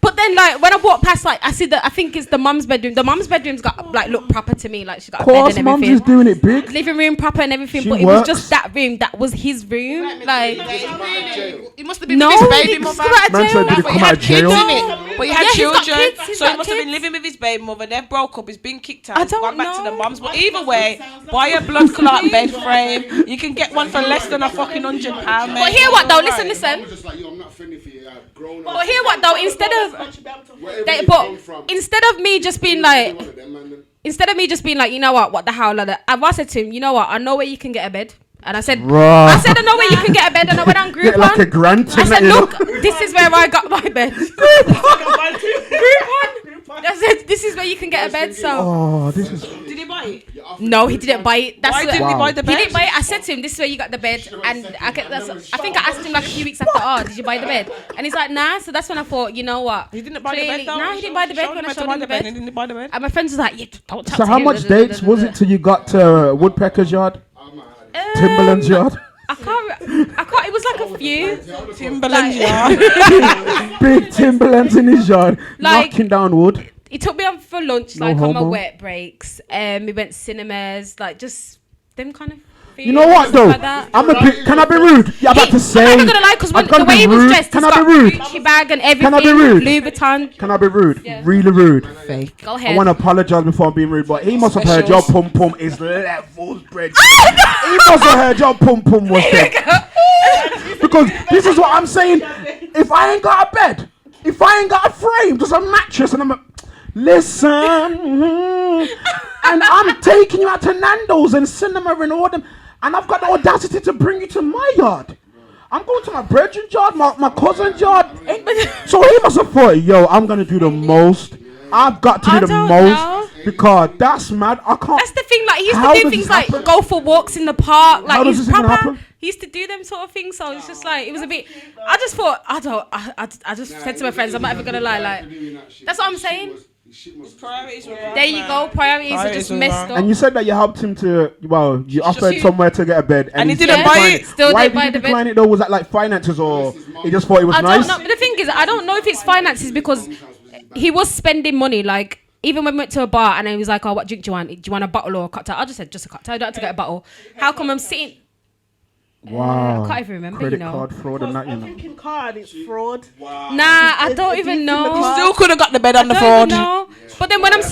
But then, like, when I walk past, like, I see I think it's the mum's bedroom. The mum's bedroom's got, like, look proper to me. Like, she's got Of a bed course, and mum's everything. just doing it big. Living room proper and everything. She but it works. was just that room. That was his room. Like, He must have been no, with his baby he mother. got out of Man jail. said, did he But come he out had of kids jail? in it. But he had Yeah, he's got children. kids, he's So he got must have been kids. living with his baby mother. They've broke up. He's been kicked out. I He's don't gone back to the know. mums. But either way, buy a blood clot bed frame. You can get one for less than a fucking £100, But mate. hear what, though? Listen, I'm listen. just like, yo, I'm not offending for you. I've grown up. But hear what, though? Instead of Wherever instead of me just being like, you know what the hell, like that. I said to him, you know what, I know where you can get a bed. And I said, Bruh. I know where you can get a bed. And I went on Groupon. Get like a grant I in said, it, you know. look, this is where I got my bed. I said, this is where you can get a bed. So Oh, this is. Did he buy it? no, he didn't buy it. That's Why what- didn't he buy the He bed? didn't buy it. I said to him, this is where you got the bed. And I think I asked him like a few weeks after, oh, did you buy the bed? And he's like, nah. So that's when I thought, you know what? He didn't buy the Clearly- bed though. No, he didn't buy the bed when I showed him the bed. He didn't buy the bed. And my friends was like, yeah, don't chat So to how him, much da, da, da, dates da, was da. it till you got to Woodpecker's yard? Timberland's yard? I can't. It was like a few. Timberland, Like- yeah. Big Timberlands in his yard, Like- knocking down wood. He took me on for lunch, No like on my homo. wet breaks. We went cinemas, like just them kind of. You know what though? Like that. Can I be rude? Yeah, I'm about to say. I'm not gonna lie, because I'm the gonna way be he was rude. dressed, Can he's I got be rude? Gucci bag and everything. Can I be rude? Louis Vuitton. Can I be rude? Yeah. Really rude. Fake. Go I ahead. want to apologize before I'm being rude, but he must have heard your pum pum is levels, bread. Oh, He must have heard your pum pum was there. Because this is what I'm saying. If I ain't got a bed, if I ain't got a frame, just a mattress, and listen, and I'm taking you out to Nando's and Cinema and all them, and I've got the audacity to bring you to my yard. I'm going to my brethren's yard, my cousin's yard. So he must have thought, yo, I'm gonna do the most. I've got to do the don't most know. because that's mad. I can't. That's the thing. Like he used How to do does things this like happen? go for walks in the park. Like How does he's this even proper. happen? He used to do them sort of things. So it's just like it was a bit. I just thought I just said to my friends, I'm not even gonna lie. Like that's what I'm saying. Priorities were wrong, There you go. Priorities are just Priorities were messed wrong. up. And you said that you helped him to, well, you offered shoot. somewhere to get a bed. And he said didn't buy declined it. Still Why didn't did buy he the bed. decline it though? Was that like finances or he just thought it was I nice? don't know. But the thing is, I don't know if it's finances because he was spending money. Like even when we went to a bar and he was like, "Oh, what drink do you want? Do you want a bottle or a cocktail?" I just said just a cocktail. I don't have to get a bottle. How come I'm sitting? Wow. I can't even remember. Credit You know. card fraud and that, you I'm know. thinking card, it's fraud. Nah, I don't even know. Still could have got the bed on the I fraud. don't even know. But then when I was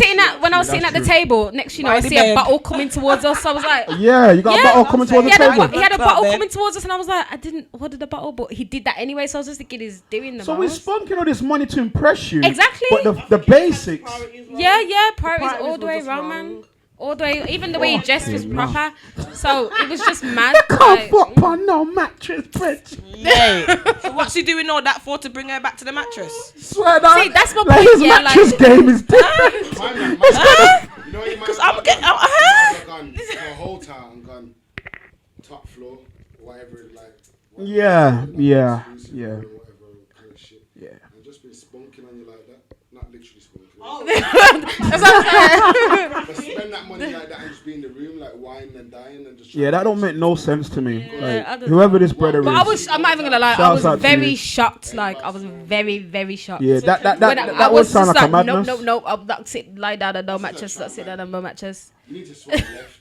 sitting at the table, next you know, I By the see a bed. bottle coming towards us. I was like, Yeah, you got a bottle coming towards he the had, table. he had a Club bottle bed. coming towards us, and I was like, I didn't order the bottle, but he did that anyway. So I was just thinking, he's doing the So we're most. spunking all this money to impress you. Exactly. But the basics. Yeah, priorities priorities all the were way just around, wrong. man. All the way, even the way he dressed was proper. So it was just mad. Can't like- fuck on no mattress, bitch. Mate. So what's he doing all that for to bring her back to the mattress? Swear that. See, that's my like point, his yeah, mattress like- game is different. Because I'm getting gone for a whole town and gone top floor, whatever it like. Yeah. Whatever kind of shit. Yeah. And just been spunking on you like that. Not literally spunking. That's what I'm saying. But spend that money like that and just be in the room like wine and dying and just. Yeah, that don't make no sense to me. I Like, don't whoever this brother But is. I'm not even gonna lie, I Shouts out was to very you. shocked. Like I was very, very shocked. Yeah, that When I would was sound just like a like, madness. nope, I'm not lie down on no mattress, not sit down on no mattress. You need to swipe left.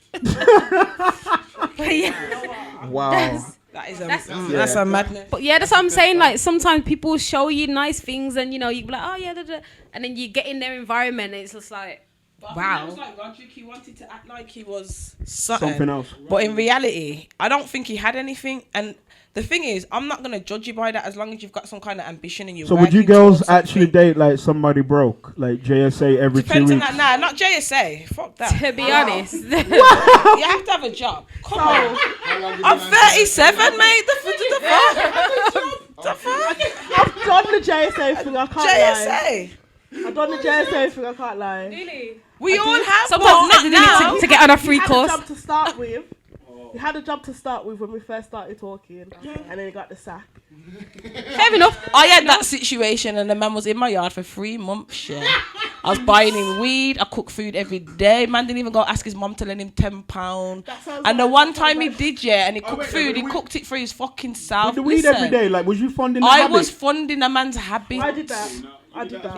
But yeah, Wow. That is That's- a madness. but yeah, that's what I'm saying. Like sometimes people show you nice things, and you know you be like, oh yeah, and then you get in their environment, and it's just like, I wow. was like Roderick, he wanted to act like he was Something else. But in reality, I don't think he had anything. And the thing is, I'm not gonna judge you by that as long as you've got some kind of ambition and you. So would you girls actually date like somebody broke, like JSA every 2 Depends on weeks? that. Nah, not JSA. Fuck that. To be honest, You have to have a job. Come on. I'm 37, mate. The fuck? I've done the JSA thing, I can't lie. JSA. I've done the JSA thing, I can't lie. really. We all have, but Sometimes not they now. need to get on a free He had a course. job to start with. He had a job to start with when we first started talking, and then he got the sack. Fair enough. I had that situation and the man was in my yard for 3 months, yeah. I was buying him weed, I cook food every day. Man didn't even go ask his mum to lend him £10. And the one time he did, yeah, and he cooked food, he cooked it for his fucking self. With the weed every day, like was you funding the I habit? was funding a man's habit. I did that.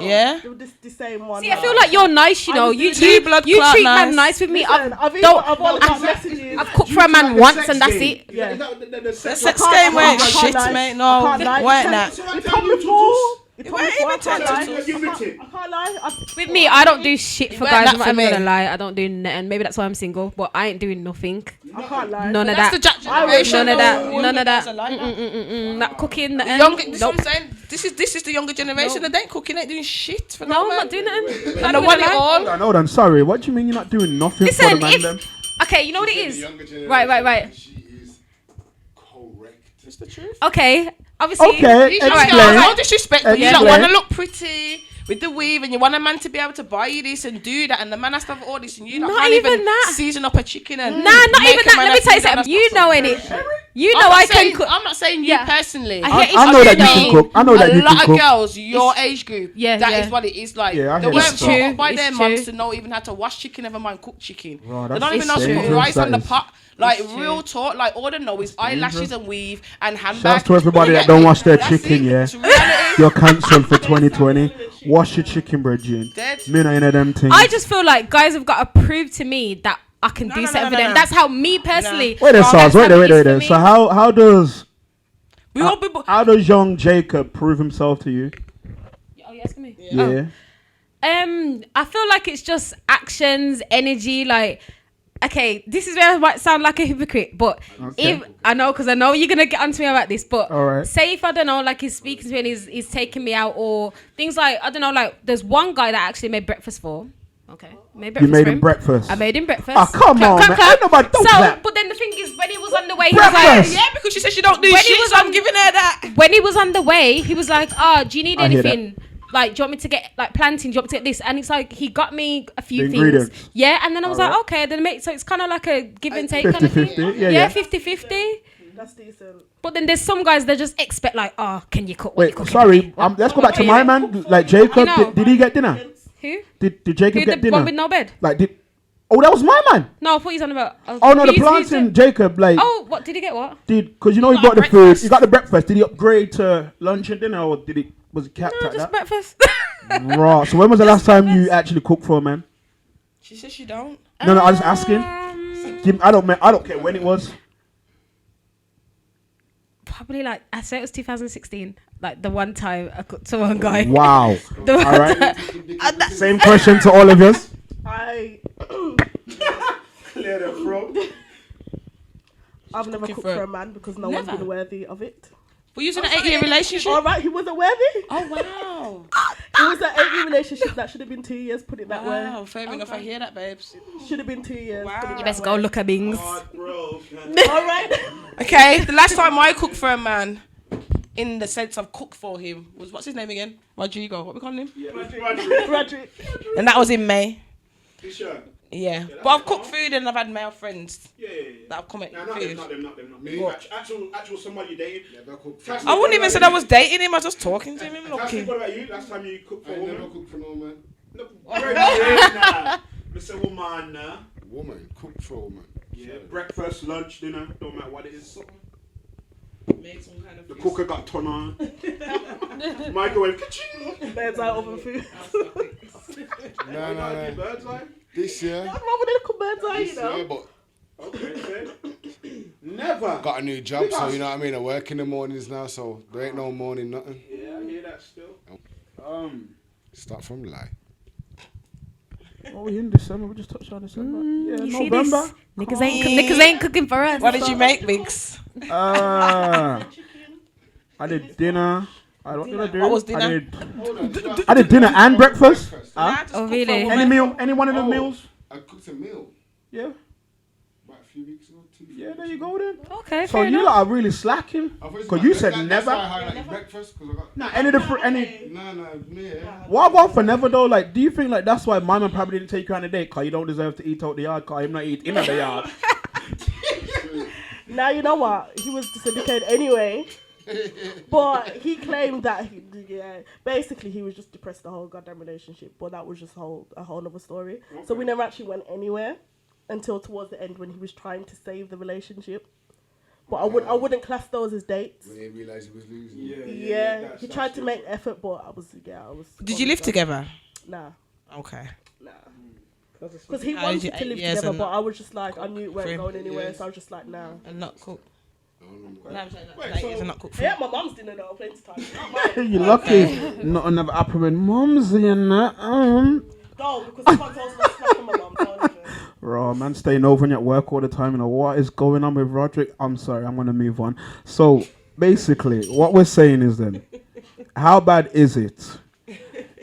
Yeah? It was the same one. See, I feel like you're nice, you know. You Two blood you clot treat nice. man nice with me. Listen, I've only got messages. I've cooked for a man once, and that's it. Yeah. The sex game went shit, mate. No, I can't lie. weren't that. He told me before. He told me Wait, before. I even can't lie. tell I can't lie. With me, I don't do shit for weren't guys. that I'm not for even me. gonna lie. I don't do nothing. Maybe that's why I'm single, but I ain't doing nothing. I can't lie. None of That's that. the Jack generation. None of that. though. None of that. Young guys are like that. Not cooking. Younger, this is Nope. what I'm saying. This is the younger generation. They ain't cooking, ain't doing shit for No, I'm man. not doing nothing. And I want it all. Hold on, sorry. What do you mean you're not doing nothing for the Listen, man then? okay, you know what it is. Younger generation, Right. She is correct. It's the truth. Okay, obviously. Okay, These explain. young girls, no disrespect, but you don't Explain. want to look pretty with the weave, and you want a man to be able to buy you this and do that, and the man has to have all this, and you Not can't even even that. season up a chicken and Nah, not make even a that. man Let me a tell you food and something. You know in it. You know I can cook. I'm not saying you Yeah. personally. I hear it's I know that you true, can though. cook. I know that a you lot can of cook. girls your age group, Yeah, that yeah. is what it is like. Yeah, I they hear weren't that. brought up by It's their true. mums to know even how to wash chicken, never mind cook chicken. Bro, They that's don't even know how to put dangerous, rice on that the is. pot. Like It's real true. talk, like all they know is eyelashes and weave and handbags. Shouts to everybody that don't wash their That's chicken, it. yeah. It's reality. You're cancelled for 2020. Wash your chicken, Bridget. Dead. Me not in them things. I just feel like guys have got to prove to me that I can do no, something no, for them. no. That's how me personally. Wait a that's Sarz, how wait it is for there. me. So how does We all be. how does young Jacob prove himself to you? Oh, you asking me? Yeah. I feel like it's just actions, energy. Like, okay, this is where I might sound like a hypocrite, but if I know, because I know you're gonna get onto me about this, but All right. say if I don't know, like he's speaking to me and he's taking me out, or things like I don't know, like there's one guy that I actually made breakfast for. Okay. Made You breakfast made for him breakfast. I made him breakfast. Oh, come on, man. Ain't nobody don't So, clap. but then the thing is, when he was on the way, he was Breakfast. like, Yeah, because she said she don't do When he shit, was so I'm on- giving her that. when he was on the way, he was like, "Oh, do you need I hear that. anything? Like, do you want me to get like plantain? Do you want me to get this?" And it's like he got me a few The things. ingredients. Yeah, and then I was Alright. like, "Okay." Then so it's kind of like a give and take kind of 50-50. thing. Yeah. 50-50. That's decent. But then there's some guys that just expect like, "Oh, can you cook? What you Wait, cooking sorry. today?" Let's go back to Okay. my man. Like Jacob, You know. did he get dinner? Who? Did Jacob Who get the one with dinner? no bed? Like did? Oh, that was my man. No, I thought he's on about. Oh no, the planting Jacob. Like Oh, what did he get? What? because you know he got got the food. breakfast. He got the breakfast. Did he upgrade to lunch and dinner, or did he was it capped No, at just that? breakfast. Right. So when was the last time you actually cooked for a man? She said she don't. No, I'm just asking. I don't care when it was. Probably like I say it was 2016. Like the one time I cooked to one guy. Wow. The one All right. time- Same question to all of us. I Clear the throat. I've never cooking cooked for- for a man because no one's Never? been worthy of it. We're using an 8-year relationship. All right, he wasn't worthy. Oh wow. It was an 8-year relationship that should have been 2 years. Put it that Wow, way. fair enough. I hear that, babes. Should have been 2 years. Wow. Put it You that best way. go look at Bings. All right. Okay, the last time I cooked for a man, in the sense of cook for him, was what's his name again? Rodrigo. What we calling him? Roderick. And that was in May. Yeah, but I've cooked food and I've had male friends that have come at food. Actual somebody you dated. I wouldn't even say I was dating him. I was just talking to him. Looking. What about you? Last time you cooked for I a never woman? cooked for no man. Mr. Woman, Woman, cooked for a woman. yeah, breakfast, lunch, dinner, don't matter what it is. Made some kind of The cooker got turned on. Microwave, kitchen. Bird's eye oven food. No. Bird's eye. This year. What's wrong with the little bird's eye, This you know? year, but Okay. Never. got a new job, so you know what I mean. I work in the mornings now, so there ain't no morning nothing. Yeah, I hear that still. Start from lie. Oh, we in December. We just touched on December. Yeah, You see November. this? Niggas ain't cooking for us. What did you make, Biggs? I did dinner. What did I do? What was dinner? I did dinner and breakfast. Huh? Oh, really? Any meal? Any one of the meals? I cooked a meal Yeah. about a few weeks ago. 2 Yeah, there you go then. Okay, So fair you enough. lot are really slacking. Because you said That's never. why I highlighted breakfast, because I got... Nah, any of the any. Me, yeah. What about for never though? Like, do you think like that's why my man probably didn't take you on a date? Cause you don't deserve to eat out the yard. Cause I'm not eating in the yard. Now you know what? He was syndicated anyway. But he claimed that basically he was just depressed the whole goddamn relationship. But that was just a whole other story. So we never actually went anywhere until towards the end when he was trying to save the relationship. But I wouldn't class those as dates. When he realised he was losing. Yeah, he tried to make effort, but I was. Did you live together? Nah. Okay. Because he How did you- wanted to live 8 years together, and but I was just like, I knew it for weren't him? going anywhere, Yes. so I was just like, nah. And not cook. I don't know. No, I'm saying that. Like, not cook food. Yeah, my mum's dinner though, plenty of time. Not mine. You lucky. Not another apple with mums in that. No, because I can't also snack on my mum. Don't even. Raw man staying over and at work all the time. You know what is going on with Roderick? I'm sorry, I'm gonna move on. So basically, what we're saying is then, how bad is it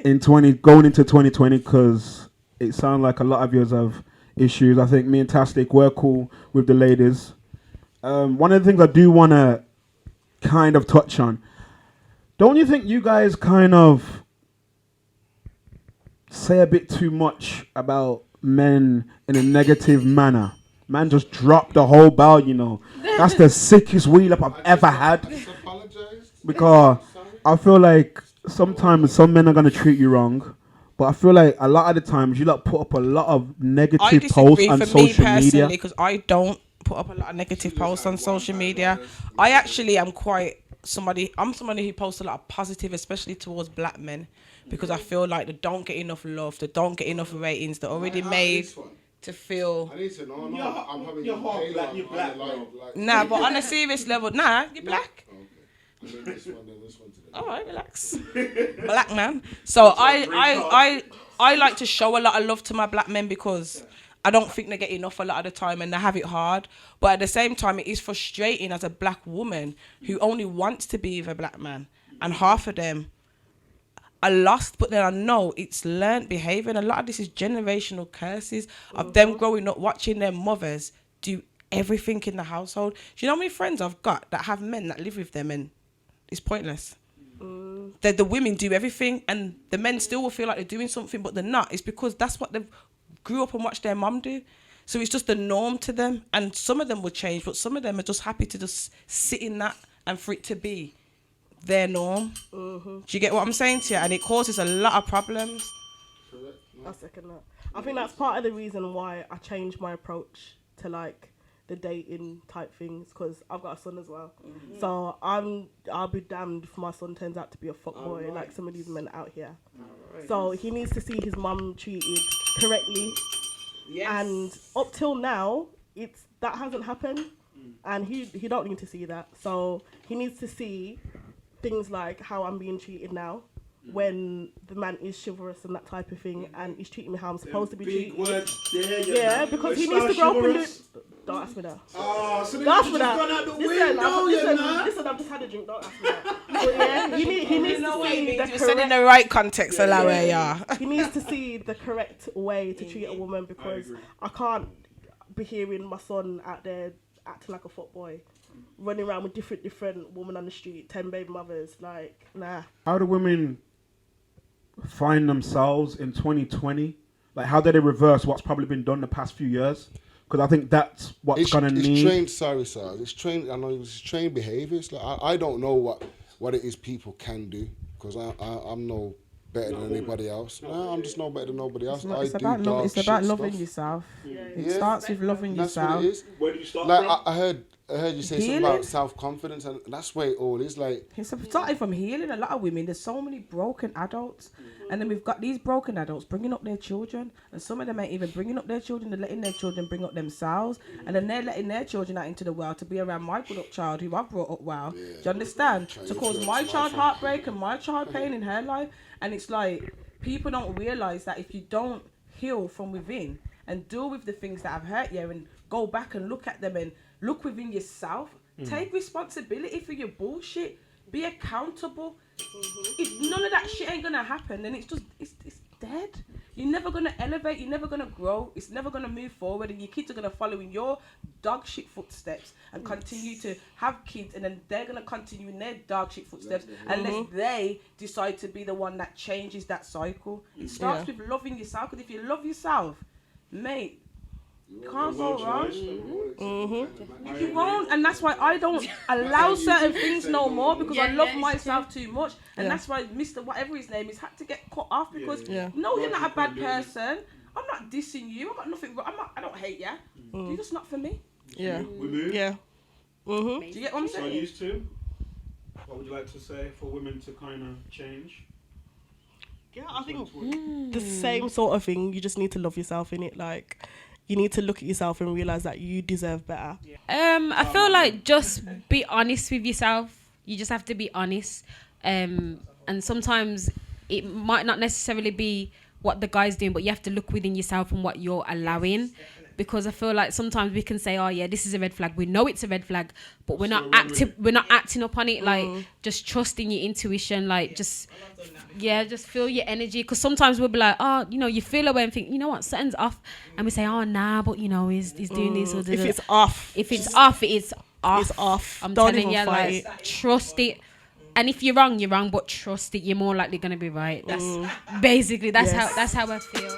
in going into 2020? Because it sounds like a lot of you have issues. I think me and Tastic were cool with the ladies. One of the things I do want to kind of touch on, don't you think you guys kind of say a bit too much about men in a negative manner? Man just dropped the whole barrel, you know. That's the sickest wheel up I've ever had. Just apologized. Because I feel like sometimes some men are going to treat you wrong. But I feel like a lot of the times you like put up a lot of I negative posts disagree on for me social media. personally because I don't put up a lot of negative posts on social media. I actually am I'm somebody who posts a lot of positive, especially towards black men, because I feel like they don't get enough love, they don't get enough ratings, they're already made to feel. I need to know. No, I'm having you're hot, Kayla black, you're on black, the like, Nah, but on a serious level, nah, you're black. Okay. And then this one today. All right, relax. Black man. So I like to show a lot of love to my black men because I don't think they get enough a lot of the time and they have it hard. But at the same time, it is frustrating as a black woman who only wants to be with a black man. And half of them are lost, but then I know it's learned behaviour, and a lot of this is generational curses of them growing up watching their mothers do everything in the household. Do you know how many friends I've got that have men that live with them and it's pointless? That the women do everything and the men still will feel like they're doing something, but they're not. It's because that's what they grew up and watched their mum do. So it's just the norm to them, and some of them will change, but some of them are just happy to just sit in that and for it to be their norm. Do you get what I'm saying to you? And it causes a lot of problems. I second that. I think that's part of the reason why I changed my approach to like the dating type things, because I've got a son as well. So I'll be damned if my son turns out to be a fuckboy like some of these men out here. So he needs to see his mum treated correctly. Yes. And up till now, that hasn't happened, and he don't need to see that. So he needs to see things like how I'm being treated now, when the man is chivalrous and that type of thing, and he's treating me how I'm supposed to be treated. Yeah, because he needs to grow up and don't ask me that. Oh, so don't ask me that. Listen, I've just had a drink. Don't ask me that. But yeah, he needs to see the you said in the right context, He needs to see the correct way to treat a woman, because I can't be hearing my son out there acting like a fuckboy, running around with different women on the street, 10 baby mothers. Like, nah. How do women find themselves in 2020? Like, how do they reverse what's probably been done the past few years? Because I think that's what's going to need. It's trained, Sarz. It's trained. I know it's trained behaviours. Like I don't know what it is people can do, because I'm no better than anybody else. No, I'm just no better than nobody else. It's about loving yourself. It starts with loving yourself. What it is. Where do you start? Like I heard you say something about self-confidence, and that's where it all is. Like it's starting from healing. A lot of women, there's so many broken adults, and then we've got these broken adults bringing up their children, and some of them ain't even bringing up their children. They're letting their children bring up themselves, and then they're letting their children out into the world to be around my good-up child who I've brought up well. Do you understand? To cause my child heartbreak and my child pain in her life. And it's like, people don't realise that if you don't heal from within and deal with the things that have hurt you and go back and look at them and look within yourself, take responsibility for your bullshit, be accountable. If none of that shit ain't gonna happen, then it's dead. You're never gonna elevate, you're never gonna grow, it's never gonna move forward, and your kids are gonna follow in your dog shit footsteps and continue to have kids, and then they're gonna continue in their dog shit footsteps unless they decide to be the one that changes that cycle. It starts with loving yourself, because if you love yourself, mate, you can't go wrong. You won't, and that's why I don't allow certain things no more, because I love myself too much, and that's why Mr. whatever his name is had to get cut off, because no, you're not a bad person. I'm not dissing you. I've got nothing wrong. I don't hate you. You're just not for me. Yeah. We move. Yeah. Do you get what I'm saying? So used to. What would you like to say for women to kind of change? Yeah, I think the same sort of thing. You just need to love yourself in it. Like, you need to look at yourself and realize that you deserve better. I feel like just be honest with yourself. You just have to be honest. And sometimes it might not necessarily be what the guy's doing, but you have to look within yourself and what you're allowing. Because I feel like sometimes we can say, oh yeah, this is a red flag. We know it's a red flag, but we're not acting up on it. Like, just trusting your intuition. Like, just feel your energy. Because sometimes we'll be like, oh, you feel away and think, you know what, something's off, and we say, oh nah, but he's doing this. Or if it's off, it's off. It's off. I'm Don't telling even you, fight like, trust it. And if you're wrong, but trust it. You're more likely gonna be right. That's basically that's how I feel.